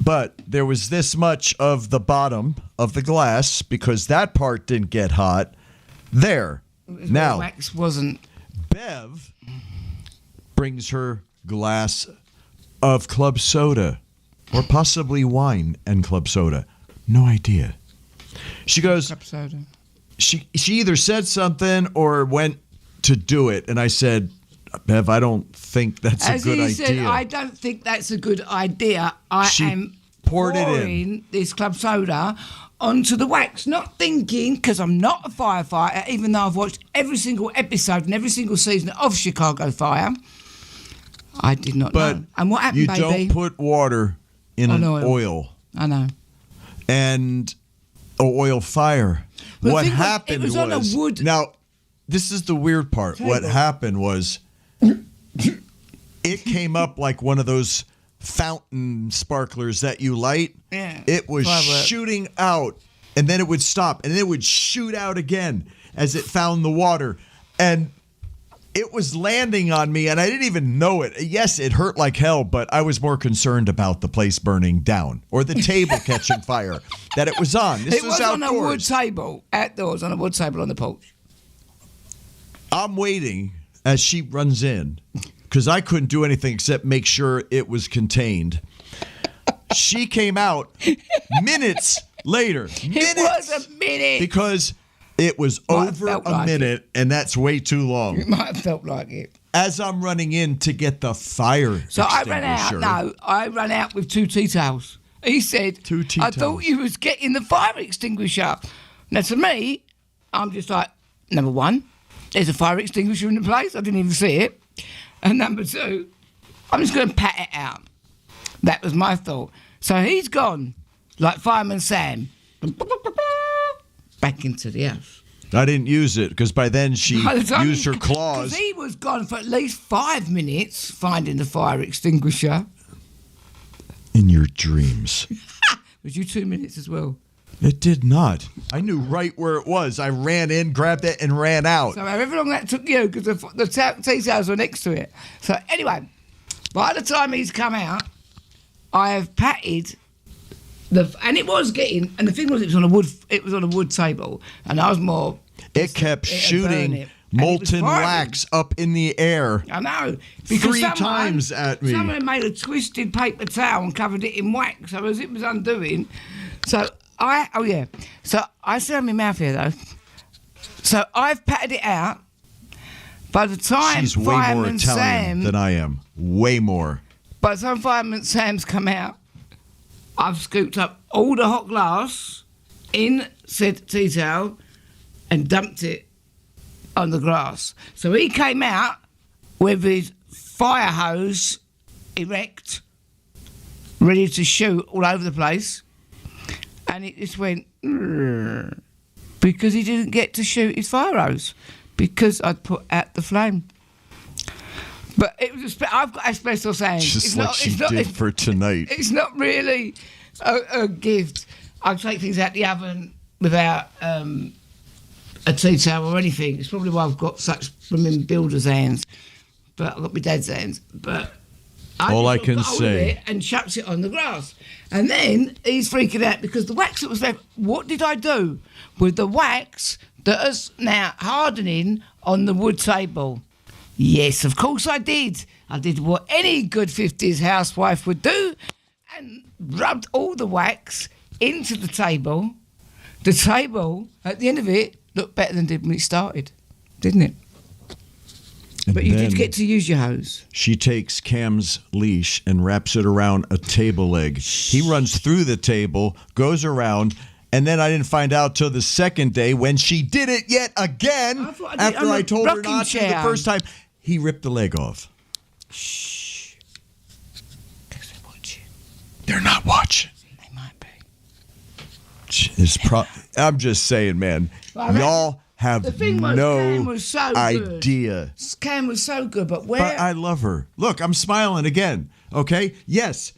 D: But there was this much of the bottom of the glass because that part didn't get hot. There.
F: The
D: Now,
F: wax wasn't.
D: Bev brings her glass of club soda or possibly wine and club soda. No idea. She goes,
F: Club soda.
D: she either said something or went to do it. And I said, Bev, I don't think that's
F: As
D: a good
F: he
D: idea.
F: said, I don't think that's a good idea. I
D: She
F: am
D: poured it in.
F: pouring this club soda onto the wax, not thinking, because I'm not a firefighter, even though I've watched every single episode and every single season of Chicago Fire. I did not
D: But
F: know. And what happened,
D: you
F: baby?
D: don't put water in
F: On
D: an
F: oil.
D: oil.
F: I know.
D: And oil fire.
F: But
D: What
F: the thing was,
D: happened
F: it was on a wood-
D: Now, this is the weird part. What
F: Table.
D: happened was it came up like one of those fountain sparklers that you light.
F: Yeah,
D: It was
F: firework.
D: shooting out, and then it would stop, and then it would shoot out again as it found the water. And it was landing on me, and I didn't even know it. Yes, it hurt like hell, but I was more concerned about the place burning down or the table catching fire that it was on. This
F: It was on a wood
D: outdoors.
F: table, outdoors, on a wood table on the porch.
D: I'm waiting as she runs in because I couldn't do anything except make sure it was contained. She came out minutes later.
F: It was a minute.
D: Because it was
F: Might have
D: over
F: felt
D: a
F: like
D: minute, and that's way too long.
F: It might have felt like it.
D: As I'm running in to get the fire
F: So I ran out.
D: extinguisher,
F: No, I ran out with 2 tea towels. He said,
D: 2 tea
F: I
D: towels.
F: thought you was getting the fire extinguisher. Now, to me, I'm just like, number 1, there's a fire extinguisher in the place. I didn't even see it. And number 2, I'm just going to pat it out. That was my thought. So he's gone, like Fireman Sam, back into the house.
D: I didn't use it because by then she
F: By the time
D: used her claws.
F: Because he was gone for at least 5 minutes finding the fire extinguisher.
D: In your dreams.
F: Was you 2 minutes as well?
D: It did not. I knew right where it was. I ran in, grabbed it, and ran out.
F: So however long that took you, because the tea towels were next to it. So anyway, by the time he's come out, I have patted and it was getting, and the thing was, it was on a wood table, and I was more.
D: It kept shooting molten wax up in the air.
F: I know.
D: 3 times at me.
F: Someone made a twisted paper towel and covered it in wax. So as it was undoing, so I still have my mouth here though. So I've patted it out. By the time
D: She's way more
F: Fireman
D: Italian than I am. Way more.
F: By the time Fireman Sam's come out, I've scooped up all the hot glass in said tea towel and dumped it on the grass. So he came out with his fire hose erect, ready to shoot all over the place, and it just went because he didn't get to shoot his fire hose because I'd put out the flame. But it was I've got asbestos hands.
D: Just like she did for tonight.
F: It's not really a gift. I take things out the oven without a tea towel or anything. It's probably why I've got such builder's hands. But I've got my dad's hands. But
D: all I
F: just
D: can
F: got hold of
D: say,
F: it and chucks it on the grass. And then he's freaking out because the wax that was left. What did I do with the wax that is now hardening on the wood table? Yes, of course I did. I did what any good 50s housewife would do and rubbed all the wax into the table. The table, at the end of it, looked better than it did when it started, didn't it? But you did get to use your hose.
D: She takes Cam's leash and wraps it around a table leg. He runs through the table, goes around, and then I didn't find out till the second day when she did it yet again after I told her not to the first time. He ripped the leg off.
F: Shh. Because they're watching.
D: They're not watching.
F: They might be.
D: I'm just saying, man. Y'all have no
F: Cam was so
D: idea.
F: Good. Cam was so good, but where?
D: But I love her. Look, I'm smiling again. Okay? Yes.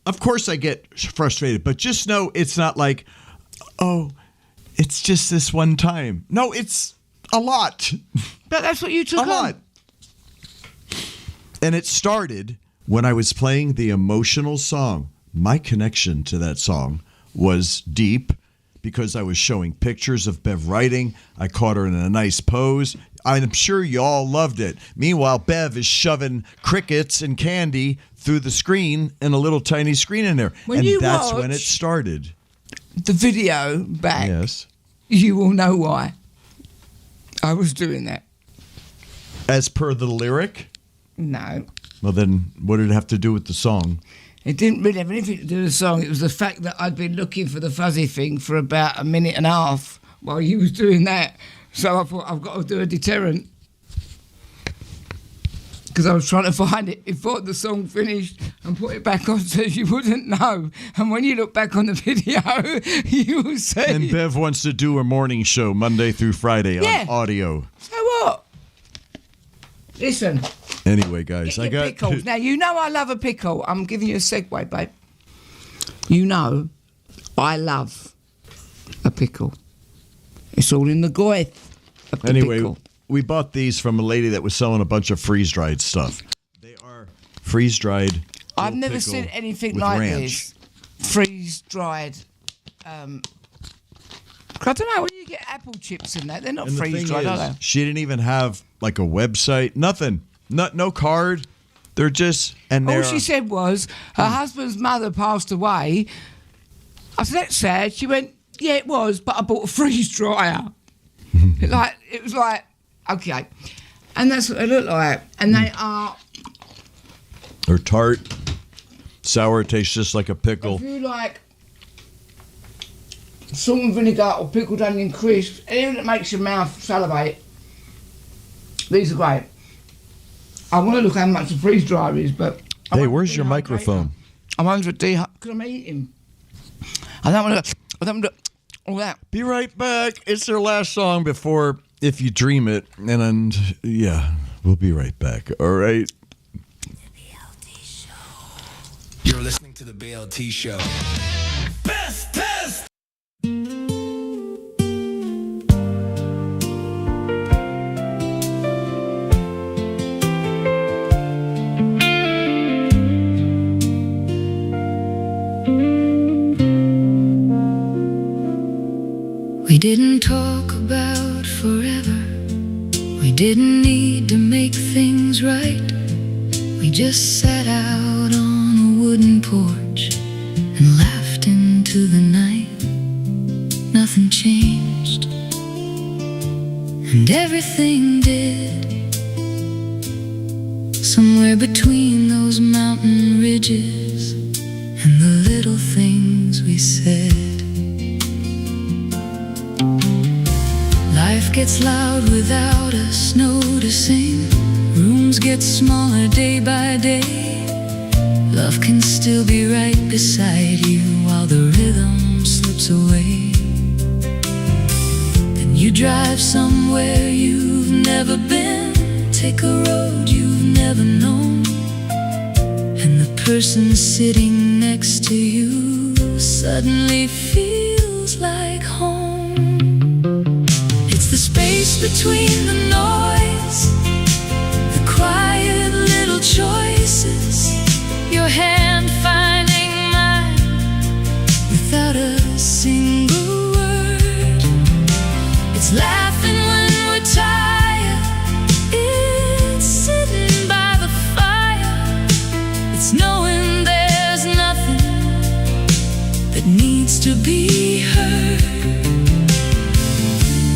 D: Of course I get frustrated, but just know it's not like, oh, it's just this one time. No, it's a lot.
F: But that's what you took
D: a lot. And it started when I was playing the emotional song. My connection to that song was deep because I was showing pictures of Bev writing. I caught her in a nice pose. I'm sure y'all loved it. Meanwhile, Bev is shoving crickets and candy through the screen and a little tiny screen in there.
F: When
D: and
F: you
D: that's
F: watch
D: when it started.
F: The video back.
D: Yes.
F: You will know why. I was doing that.
D: As per the lyric?
F: No.
D: Well, then what did it have to do with the song?
F: It didn't really have anything to do with the song. It was the fact that I'd been looking for the fuzzy thing for about a minute and a half while you was doing that. So I thought, I've got to do a deterrent. Because I was trying to find it before the song finished and put it back on so you wouldn't know. And when you look back on the video, you will see.
D: And Bev wants to do a morning show Monday through Friday on audio.
F: So what? Listen.
D: Anyway, guys,
F: Get your pickles. Now, you know I love a pickle. I'm giving you a segue, babe. You know I love a pickle. It's all in the goith of the pickle.
D: We bought these from a lady that was selling a bunch of freeze-dried stuff. They are freeze-dried.
F: I've never seen anything like this. Freeze-dried. I don't know, when you get apple chips in that, they're not freeze-dried, are they?
D: She didn't even have like a website, nothing. No card. They're just, and
F: all she said was her husband's mother passed away. I said, that's sad. She went, yeah, it was, but I bought a freeze dryer. It was like, okay. And that's what they look like. And they are...
D: They're tart. Sour, tastes just like a pickle.
F: If you like salt and vinegar or pickled onion crisp, anything that makes your mouth salivate, these are great. I want to look how much the freeze dryer is, but...
D: Hey, where's your microphone?
F: I'm under because I'm eating. I don't want to. All that.
D: Be right back. It's their last song before If You Dream It. And yeah, we'll be right back. All right.
G: You're listening to the BLT Show.
C: Best test.
B: We didn't talk about forever. We didn't need to make things right. We just sat out on a wooden porch and laughed into the night. Nothing changed, and everything did. Somewhere between those mountain ridges and the little things we said. Life gets loud without us noticing. Rooms get smaller day by day. Love can still be right beside you while the rhythm slips away. Then you drive somewhere you've never been. Take a road you've never known. And the person sitting next to you suddenly feels like home. The space between the noise, the quiet little choices, your hand finding mine without a single word. It's laughing when we're tired, it's sitting by the fire, it's knowing there's nothing that needs to be heard.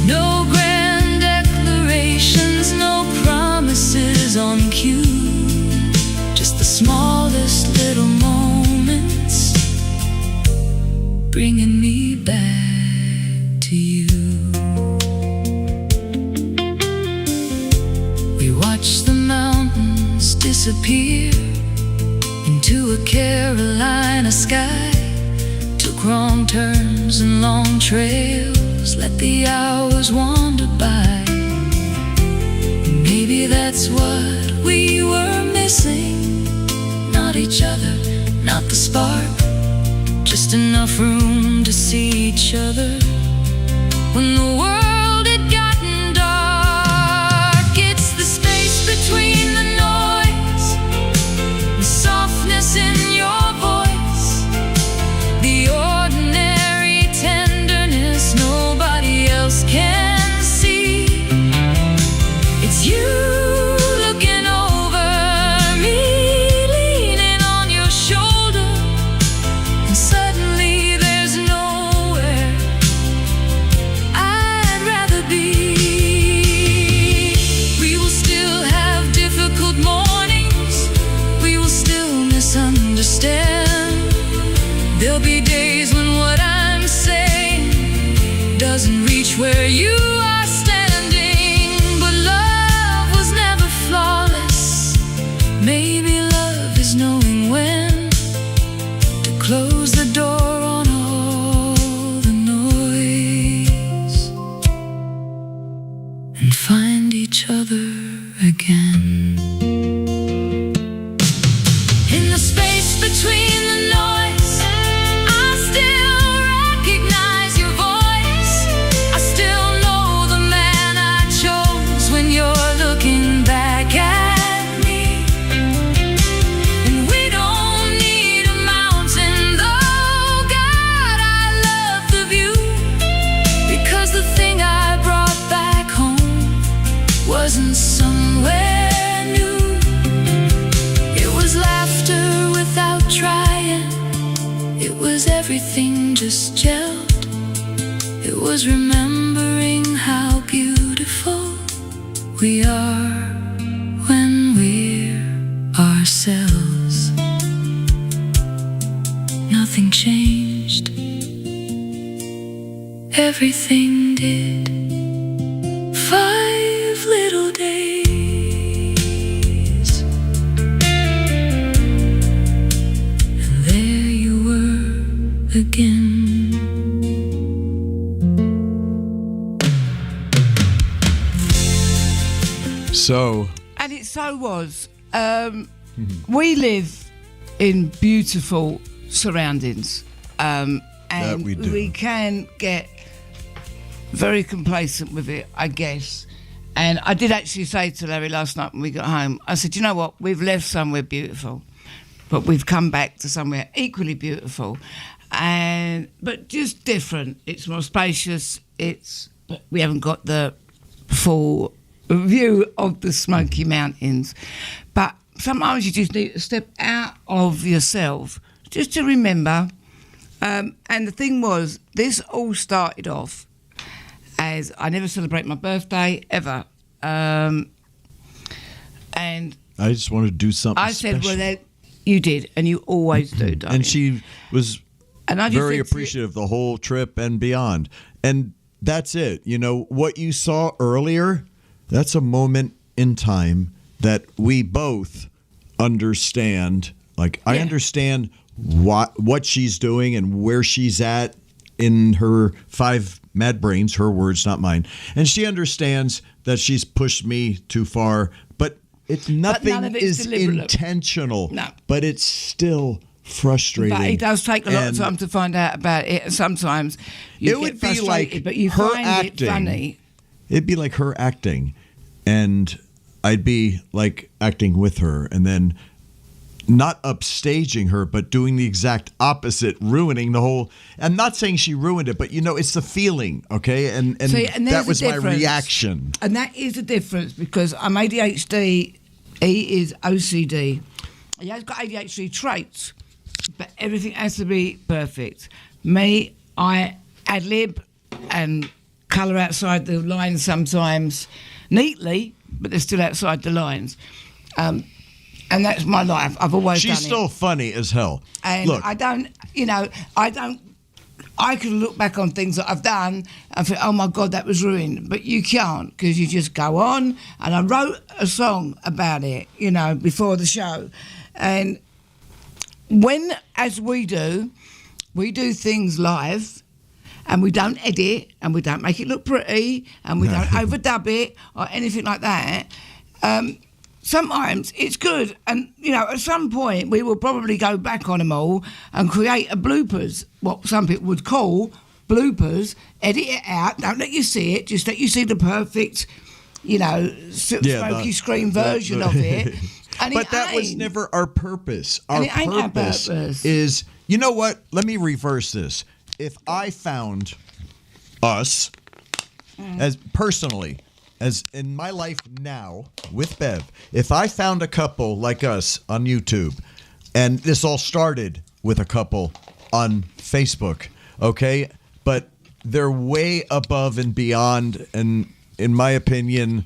B: No grand declarations, no promises on cue. Just the smallest little moments bringing me back to you. We watch the mountains disappear into a Carolina sky. Took wrong turns and long trails, let the hours wander by. Maybe that's what we were missing. Not each other, not the spark, just enough room to see each other when the world had gotten dark. It's the space between the noise, the softness in your voice, the ordinary tenderness nobody else can see. It's you looking over me, leaning on your shoulder, and suddenly there's nowhere I'd rather be. We will still have difficult mornings, we will still misunderstand. There'll be days when what I'm saying doesn't reach where you are standing. But love was never flawless. Maybe love is knowing when to close the door on all the noise and find each other again. In the space between the noise, I still recognize your voice. I still know the man I chose when you're looking back at me. And we don't need a mountain, though, God, I love the view. Because the thing I brought back home wasn't somewhere new. It was laughter without trying. It was everything just gelled. It was remembering how beautiful we are when we're ourselves. Nothing changed. Everything did. 5 little days. And
D: So,
F: And it so was. We live in beautiful surroundings, and
D: That we do.
F: can get very complacent with it, I guess. And I did actually say to Larry last night when we got home, I said, you know what, we've left somewhere beautiful, but we've come back to somewhere equally beautiful, but just different. It's more spacious. We haven't got the full view of the Smoky Mountains, but sometimes you just need to step out of yourself just to remember. And the thing was, this all started off as I never celebrate my birthday ever, and
D: I just wanted to do something
F: I said,
D: special.
F: well, then you did, and you always do, darling.
D: And she was
F: And I just
D: very
F: said to you-
D: appreciative the whole trip and beyond. And that's it. You know, what you saw earlier, that's a moment in time that we both understand. Like, I
F: Yeah.
D: understand what she's doing and where she's at in her 5 mad brains, her words, not mine. And she understands that she's pushed me too far, but nothing
F: none of it's
D: is
F: deliberate.
D: intentional.
F: No.
D: But it's still frustrating.
F: But it does take a lot of
D: And
F: time to find out about it. And sometimes you
D: It
F: get
D: would be
F: frustrated,
D: like
F: but you
D: her
F: find
D: acting.
F: it funny.
D: It'd be like her acting, and I'd be like acting with her, and then not upstaging her, but doing the exact opposite, ruining the whole. I'm not saying she ruined it, but you know, it's the feeling, okay? And
F: See, and
D: that
F: there's
D: was
F: a
D: my
F: difference.
D: reaction.
F: And that is the difference, because I'm ADHD, he is OCD. He has got ADHD traits, but everything has to be perfect. Me, I ad-lib and colour outside the lines sometimes, neatly, but they're still outside the lines. And that's my life. I've always done
D: She's still
F: it.
D: funny as hell.
F: And
D: Look,
F: I can look back on things that I've done and think, oh my God, that was ruined. But you can't, because you just go on. And I wrote a song about it, before the show. And as we do things live, and we don't edit, and we don't make it look pretty, and we don't overdub it or anything like that. Sometimes it's good, and at some point we will probably go back on them all and create a bloopers, what some people would call bloopers. Edit it out, don't let you see it, just let you see the perfect, smoky screen version of it. And
D: but that was never our purpose.
F: And
D: Our
F: it ain't our
D: purpose
F: purpose.
D: is, you know what? Let me reverse this. If I found us as personally, as in my life now with Bev, if I found a couple like us on YouTube, and this all started with a couple on Facebook, okay? But they're way above and beyond, and in my opinion,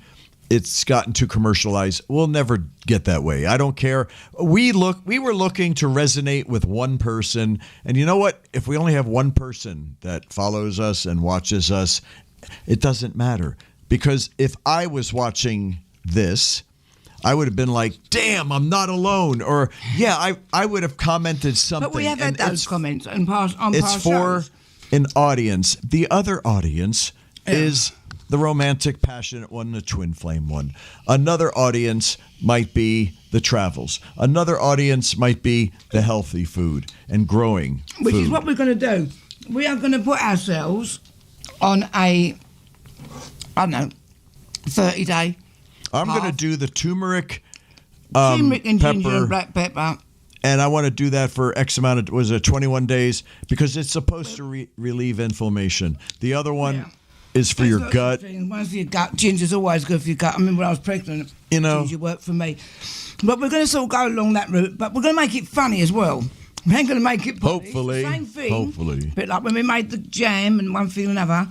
D: it's gotten too commercialized. We'll never get that way. I don't care. We were looking to resonate with one person, and you know what? If we only have one person that follows us and watches us, it doesn't matter. Because if I was watching this, I would have been like, damn, I'm not alone. Or, yeah, I would have commented something.
F: But we have had
D: And
F: those comments on past
D: it's for
F: shows.
D: an audience. The other audience is the romantic, passionate one, the twin flame one. Another audience might be the travels. Another audience might be the healthy food and growing
F: Which
D: food.
F: is what we're going to do. We are going to put ourselves on a, 30-day.
D: I'm going to
F: half.
D: do the turmeric,
F: Turmeric and ginger
D: pepper,
F: and black pepper.
D: and I want to do that for X amount of, 21 days, because it's supposed to relieve inflammation. The other one
F: Yeah.
D: is for
F: There's
D: your
F: lots of
D: gut.
F: things. One's for your gut. Ginger's always good for your gut. I remember when I was pregnant, ginger worked for me. But we're going to sort of go along that route, but we're going to make it funny as well. We ain't going to make it polished.
D: Hopefully.
F: Same thing.
D: Hopefully.
F: A bit like when we made the jam and one thing and another.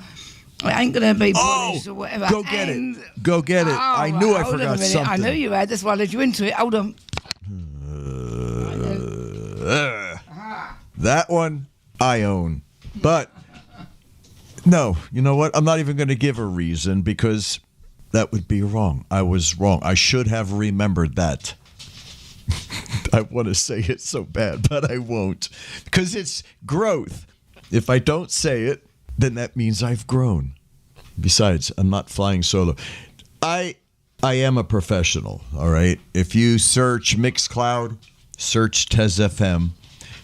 F: It ain't going to be
D: Oh,
F: polished or whatever.
D: go get
F: And-
D: it. Go get it.
F: Oh,
D: I knew I
F: hold on a
D: forgot
F: minute.
D: something.
F: I knew you had. That's why I led you into it. Hold on.
D: That one I own. But no, you know what? I'm not even going to give a reason, because that would be wrong. I was wrong. I should have remembered that. I want to say it so bad, but I won't, because it's growth. If I don't say it, then that means I've grown. Besides, I'm not flying solo. I I am a professional, all right? If you search Mixcloud, search Tez FM,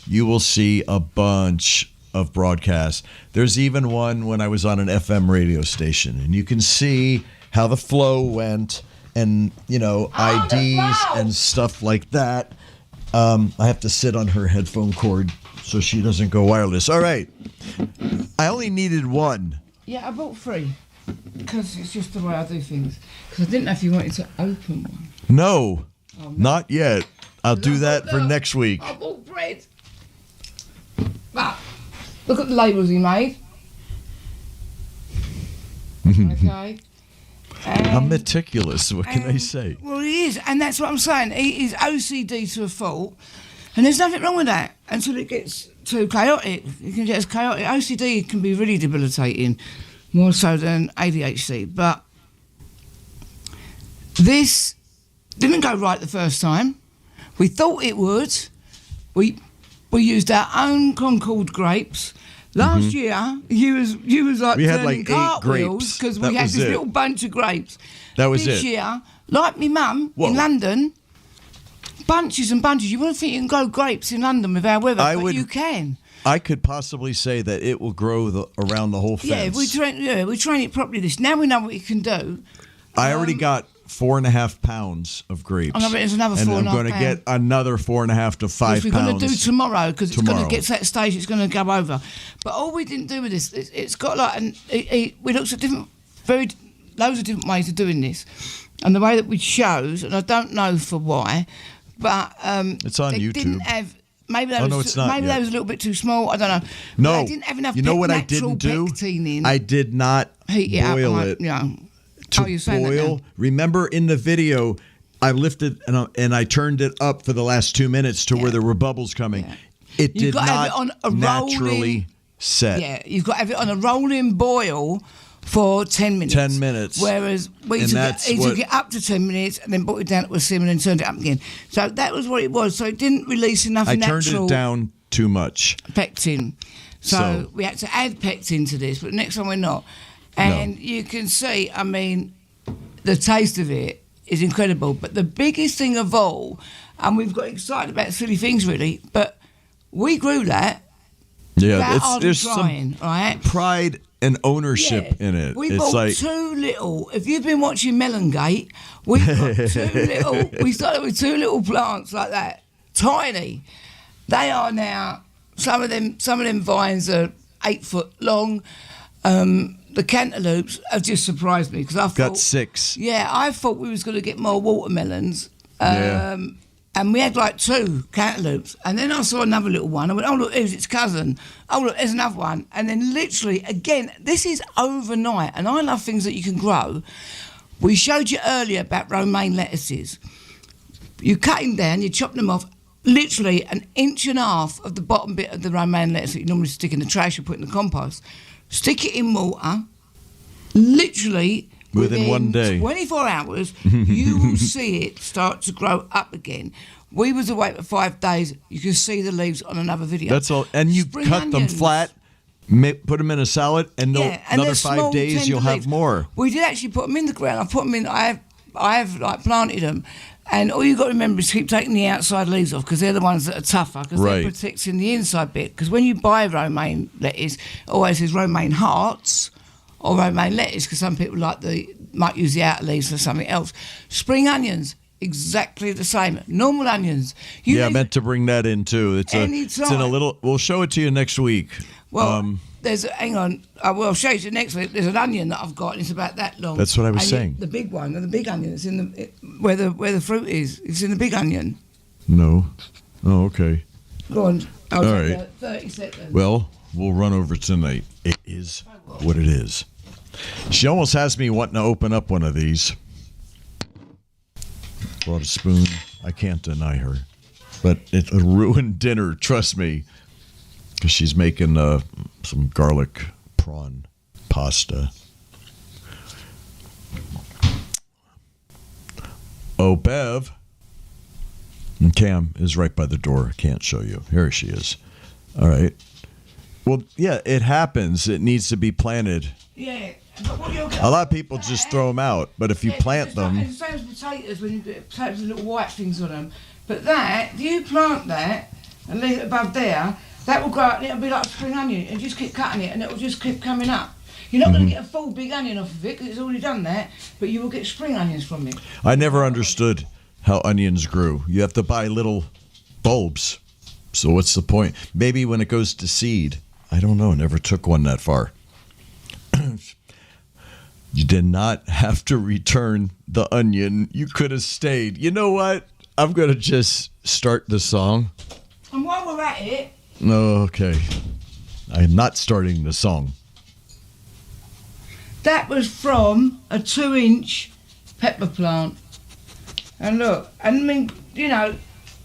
D: you will see a bunch of broadcasts. There's even one when I was on an FM radio station, and you can see how the flow went and, IDs and stuff like that. I have to sit on her headphone cord so she doesn't go wireless. All right. I only needed one.
F: Yeah, I bought 3 because it's just the way I do things. Because I didn't know if you wanted to open one.
D: No, not yet. I'll do that for next week.
F: I bought bread. But look at the labels he made. Okay.
D: I'm meticulous. What can I say?
F: Well, he is, and that's what I'm saying. He is OCD to a fault, and there's nothing wrong with that until it gets too chaotic. It can get as chaotic. OCD can be really debilitating, more so than ADHD. But this didn't go right the first time. We thought it would. We used our own Concord grapes. Last year, you was like
D: we had
F: turning
D: like 8
F: cartwheels
D: grapes
F: because
D: That
F: we had
D: was
F: this
D: it.
F: little bunch of grapes.
D: That was
F: this
D: it.
F: year, like me mum in London, bunches and bunches. You wouldn't think you can grow grapes in London with our weather, but you can.
D: I could possibly say that it will grow around the whole fence.
F: Yeah, we train it properly. Now we know what it can do.
D: I already got 4.5 pounds of grapes.
F: And I bet there's another
D: and
F: 4.5
D: I'm going to get another 4.5 to 5
F: Which we're
D: pounds.
F: going to do tomorrow because it's going
D: tomorrow.
F: to get to that stage. It's going to go over. But all we didn't do with this, it's got like we looked at loads of different ways of doing this, and the way that we chose, and I don't know for why, but
D: it's on
F: they
D: YouTube.
F: Didn't have. Maybe that
D: no, it's not
F: maybe
D: yet.
F: that was a little bit too small. I don't know.
D: No,
F: But they didn't have enough.
D: You know what I
F: natural
D: didn't do?
F: pectin in.
D: I did not
F: Heat it
D: boil
F: up,
D: it.
F: Yeah.
D: To
F: you're saying that
D: boil.
F: now.
D: Remember in the video, I lifted and I turned it up for the last 2 minutes to where there were bubbles coming.
F: Yeah.
D: It
F: You've
D: did
F: got to have
D: not
F: it on a
D: naturally
F: rolling-
D: set.
F: Yeah, you've got to have it on a rolling boil for 10 minutes.
D: 10 minutes.
F: Whereas we
D: And
F: took
D: that's
F: it, he
D: what-
F: took it up to 10 minutes and then brought it down to a simmer and then turned it up again. So that was what it was. So it didn't release enough
D: I
F: natural
D: turned it down too much.
F: pectin. So we had to add pectin to this, but next time we're not. And you can see, I mean, the taste of it is incredible. But the biggest thing of all, and we've got excited about silly things really, but we grew that.
D: Yeah, there's
F: trying,
D: some
F: right?
D: pride and ownership in it.
F: We
D: it's
F: bought
D: like
F: 2 little. If you've been watching Melongate, we got 2 little. We started with 2 little plants like that, tiny. They are now. Some of them vines are 8 foot long. The cantaloupes have just surprised me because I thought
D: got 6.
F: Yeah, I thought we was going to get more watermelons.
D: Yeah.
F: And we had like 2 cantaloupes. And then I saw another little one. I went, oh, look, there's its cousin. Oh, look, there's another one. And then literally, again, this is overnight. And I love things that you can grow. We showed you earlier about romaine lettuces. You cut them down, you chop them off. Literally 1.5 inches of the bottom bit of the romaine lettuce that you normally stick in the trash or put in the compost. Stick it in water. Literally...
D: Within 1 day.
F: 24 hours, you will see it start to grow up again. We was away for 5 days. You can see the leaves on another video.
D: That's all. And you
F: Spring
D: cut them
F: onions.
D: flat, put them in a salad, and
F: And
D: another
F: they're
D: 5
F: small,
D: days
F: tender
D: you'll have
F: leaves.
D: more.
F: We did actually put them in the ground. I put them in. I have like planted them, and all you got to remember is keep taking the outside leaves off because they're the ones that are tougher because
D: Right.
F: they're protecting the inside bit. Because when you buy romaine lettuce, it always says romaine hearts or romaine lettuce because some people might use the outer leaves for something else. Spring onions, exactly the same. Normal onions.
D: I meant to bring that in too. It's in a
F: Anytime.
D: little. We'll show it to you next week.
F: Well, hang on. I'll show you next week. There's an onion that I've got, and it's about that long.
D: That's what I was
F: And
D: saying.
F: The big one, the big onion, it's in where the fruit is. It's in the big onion.
D: No. Oh, okay.
F: Go on. All
D: right.
F: 30 seconds.
D: Well, we'll run over tonight. It is what it is. She almost has me wanting to open up one of these. Brought a spoon. I can't deny her. But it'll ruin dinner, trust me. Because she's making some garlic prawn pasta. Oh, Bev. And Cam is right by the door. I can't show you. Here she is. All right. Well, yeah, it happens. It needs to be planted.
F: Yeah, But what you'll get
D: A lot of people just throw them out, but if you plant
F: it's
D: them,
F: the same as potatoes when you do potatoes with little white things on them. But that, if you plant that and leave it above there, that will grow up and it'll be like a spring onion. And just keep cutting it and it'll just keep coming up. You're not going to get a full big onion off of it because it's already done that, but you will get spring onions from it.
D: I never understood how onions grew. You have to buy little bulbs. So what's the point? Maybe when it goes to seed. I don't know. Never took one that far. You did not have to return the onion. You could have stayed. You know what? I'm going to just start the song.
F: And while we're at it...
D: No, okay. I'm not starting the song.
F: That was from a 2-inch pepper plant. And look, and I mean, you know,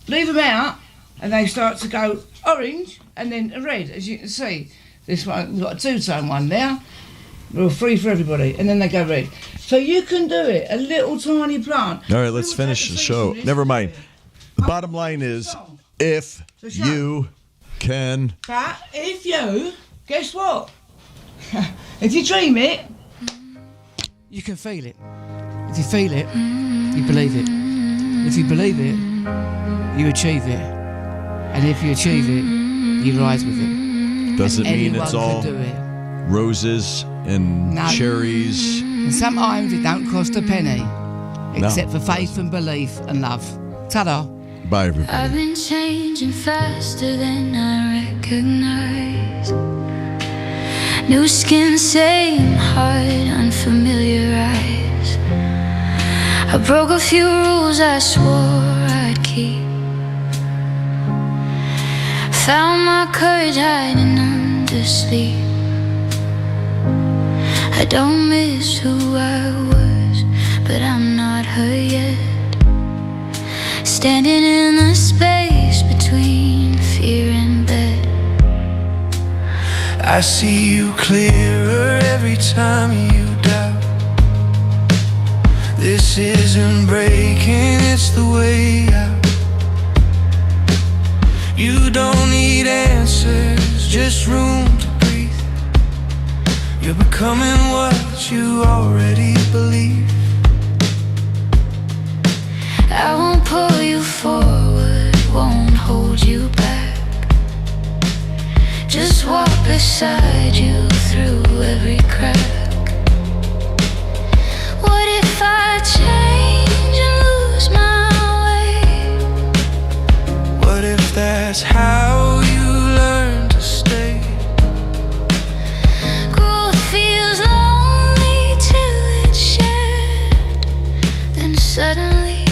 F: leave them out and they start to go orange and then red, as you can see. This one, we've got a 2-tone one now. We're free for everybody. And then they go red. So you can do it, a little tiny plant.
D: All right, let's finish the show. Never mind. The bottom line is, if you can...
F: But if you, guess what? If you dream it, you can feel it. If you feel it, you believe it. If you believe it, you achieve it. And if you achieve it, you rise with it.
D: Does it
F: And
D: mean it's
F: anyone
D: all
F: can do it.
D: roses and
F: No.
D: cherries?
F: And sometimes it don't cost a penny, except for
D: it
F: faith and belief and love. Ta-da.
D: Bye, everybody.
E: I've been changing faster than I recognize. New skin, same heart, unfamiliar eyes. I broke a few rules I swore I'd keep. Found my courage hiding under sleep. I don't miss who I was, but I'm not her yet. Standing in the space between fear and bed.
C: I see you clearer every time you doubt. This isn't breaking, it's the way out. You don't need answers, just room to breathe. You're becoming what you already believe.
E: I won't pull you forward, won't hold you back. Just walk beside you through every crack. What if I change and lose my way?
C: What if that's how you learn to stay?
E: Growth feels lonely till it's shared. Then suddenly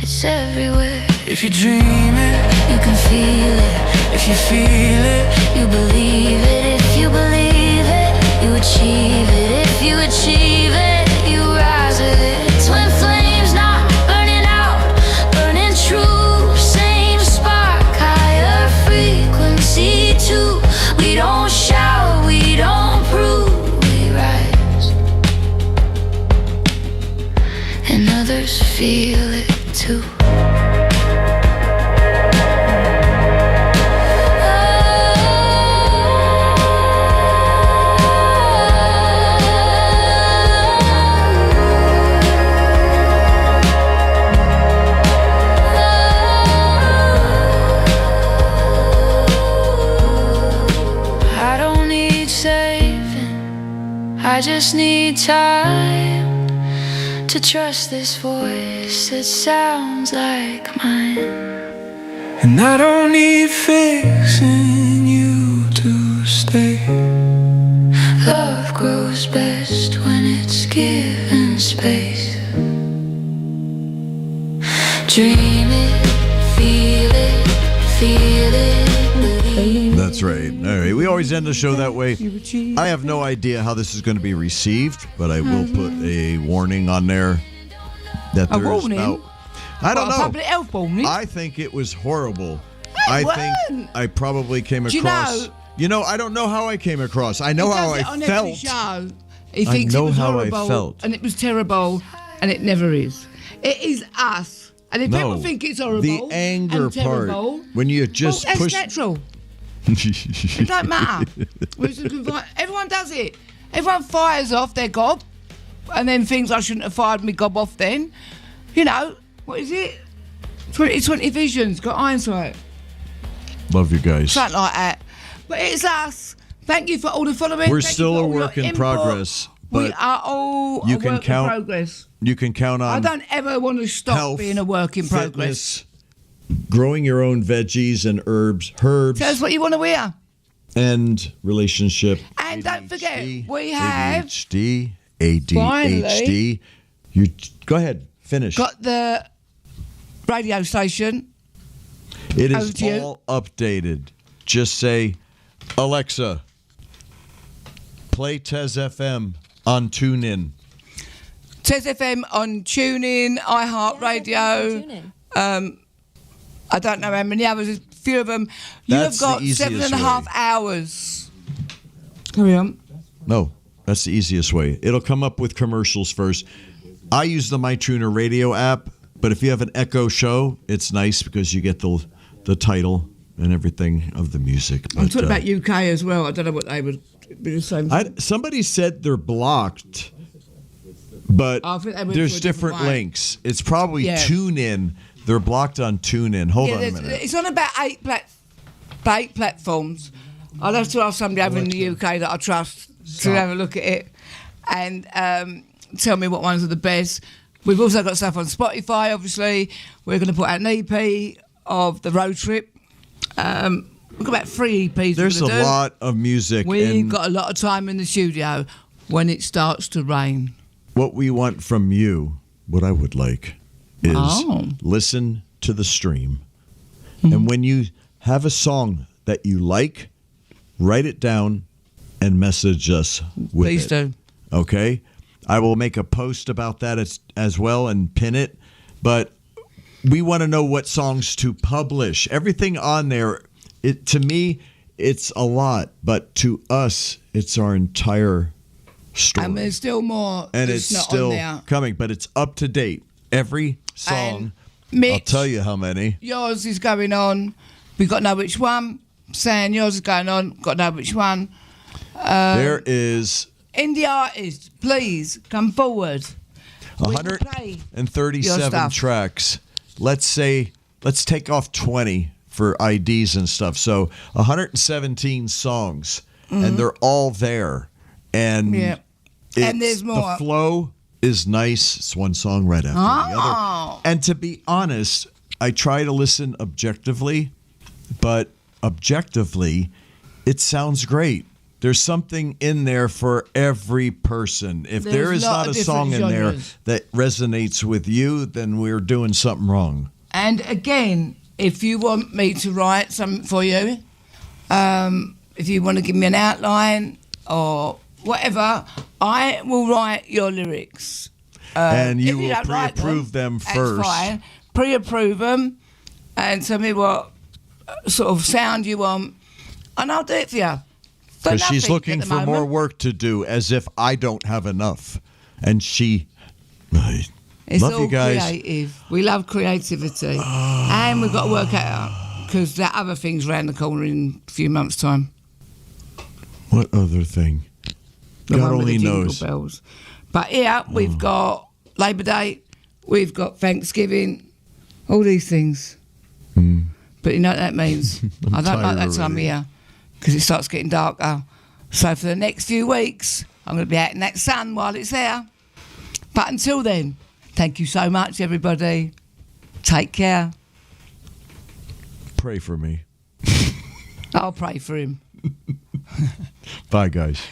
E: it's everywhere.
C: If you dream it,
E: You can feel it.
C: if you feel it,
E: You believe it. If you believe it, you achieve it. If you achieve it, you rise with it. Twin flames not burning out, burning true. Same spark, higher frequency too. We don't shout, we don't prove, we rise. And others feel it too. I don't need saving, I just need time to trust this voice that sounds like mine.
C: and I don't need fixing you to stay.
E: Love grows best when it's given space. Dream it, feel it, believe it.
D: That's right. All right. We always end the show that way. I have no idea how this is going to be received, but I will put a warning on there that
F: A
D: there's
F: warning?
D: about... I don't
F: A
D: know.
F: public health warning.
D: I think it was horrible. I
F: wasn't.
D: think I probably came
F: Do you
D: across...
F: know-
D: You know, I don't know how I came across. I know how I
F: on every
D: felt.
F: show. He
D: I
F: thinks
D: know
F: it was
D: how I
F: horrible
D: felt.
F: and it was terrible, and it never is. It is us. And if
D: No,
F: people think it's horrible
D: the anger
F: and terrible,
D: part, when you just
F: well, that's
D: push...
F: natural. It don't matter. Everyone does it. Everyone fires off their gob and then thinks I shouldn't have fired my gob off then. You know, what is it? 20/20 vision's got hindsight.
D: Love you guys.
F: Something like that. But it's us. Thank you for all the following.
D: We're
F: Thank
D: still
F: you for
D: a
F: all your
D: work in
F: input.
D: progress.
F: We
D: But
F: are all
D: you
F: a
D: can
F: work
D: count-
F: in progress.
D: you can count on
F: I don't ever want to stop
D: health,
F: being a work in progress.
D: fitness, growing your own veggies and herbs,
F: Tell us what you want to hear.
D: and relationship.
F: And don't forget,
D: ADHD,
F: we have
D: ADHD, ADHD. You go ahead, finish.
F: got the radio station.
D: It
F: over
D: is
F: to you.
D: all updated. Just say, Alexa, play Tez FM on TuneIn.
F: Tez FM on TuneIn, iHeartRadio. I don't know how many others. A few of them. You
D: That's
F: have got
D: the easiest
F: 7.5
D: way.
F: hours. Carry on.
D: No, that's the easiest way. It'll come up with commercials first. I use the MyTuner radio app, but if you have an Echo Show, it's nice because you get the title and everything of the music.
F: I'm
D: But,
F: talking about UK as well. I don't know what they would be the same.
D: somebody said they're blocked, but
F: I think they went
D: there's
F: to a
D: different
F: different way.
D: links. It's probably
F: Yeah.
D: TuneIn. They're blocked on TuneIn. Hold on a
F: there's-
D: minute.
F: it's on about eight platforms. I'll have to ask somebody over in the UK that I trust to have a look at it and tell me what ones are the best. We've also got stuff on Spotify, obviously. We're going to put out an EP of the road trip. We've got about 3 EPs.
D: There's a
F: we're gonna do.
D: lot of music,
F: We've
D: and
F: got a lot of time in the studio when it starts to rain.
D: what we want from you, what I would like, is listen to the stream.
F: Mm-hmm.
D: And when you have a song that you like, write it down and message us with
F: Please
D: it.
F: do.
D: Okay? I will make a post about that as well and pin it. But we want to know what songs to publish. Everything on there, to me, it's a lot. But to us, it's our entire story.
F: And there's still more
D: And
F: that's
D: it's
F: not
D: still
F: on there.
D: coming, but it's up to date. Every song,
F: And Mitch,
D: I'll tell you how many.
F: yours is going on. We've got to know which one. Sam, yours is going on. Got to know which one.
D: There is
F: Indie artists, please come forward. We will play your
D: 137
F: stuff.
D: tracks. Let's take off 20 for IDs and stuff. So 117 songs, and they're all there. And
F: Yeah. And there's more.
D: The flow is nice. It's one song right after the other. And to be honest, I try to listen objectively, but objectively, it sounds great. There's something in there for every person. If there
F: There's
D: is
F: a lot
D: not
F: of
D: a song in
F: different
D: there
F: genres.
D: that resonates with you, then we're doing something wrong.
F: And again, if you want me to write something for you, if you want to give me an outline or whatever, I will write your lyrics.
D: And you
F: If
D: will
F: don't like
D: pre-approve them
F: that's
D: first.
F: Fine. Pre-approve them and tell me what sort of sound you want, and I'll do it for you. For
D: Because she's
F: nothing
D: looking
F: at the
D: for more
F: moment.
D: work to do, as if I don't have enough. And she,
F: It's
D: love
F: all
D: you guys.
F: creative. We love creativity, and we've got to work it out because that other thing's round the corner in a few months' time.
D: What other thing?
F: The
D: God
F: one with
D: only
F: the jingle
D: knows.
F: bells. But yeah, we've got Labour Day, we've got Thanksgiving, all these things. But you know what that means? I don't like
D: tired
F: that time of
D: already.
F: year because it starts getting darker. So for the next few weeks, I'm going to be out in that sun while it's there. But until then, thank you so much, everybody. Take care.
D: Pray for me.
F: I'll pray for him.
D: Bye, guys.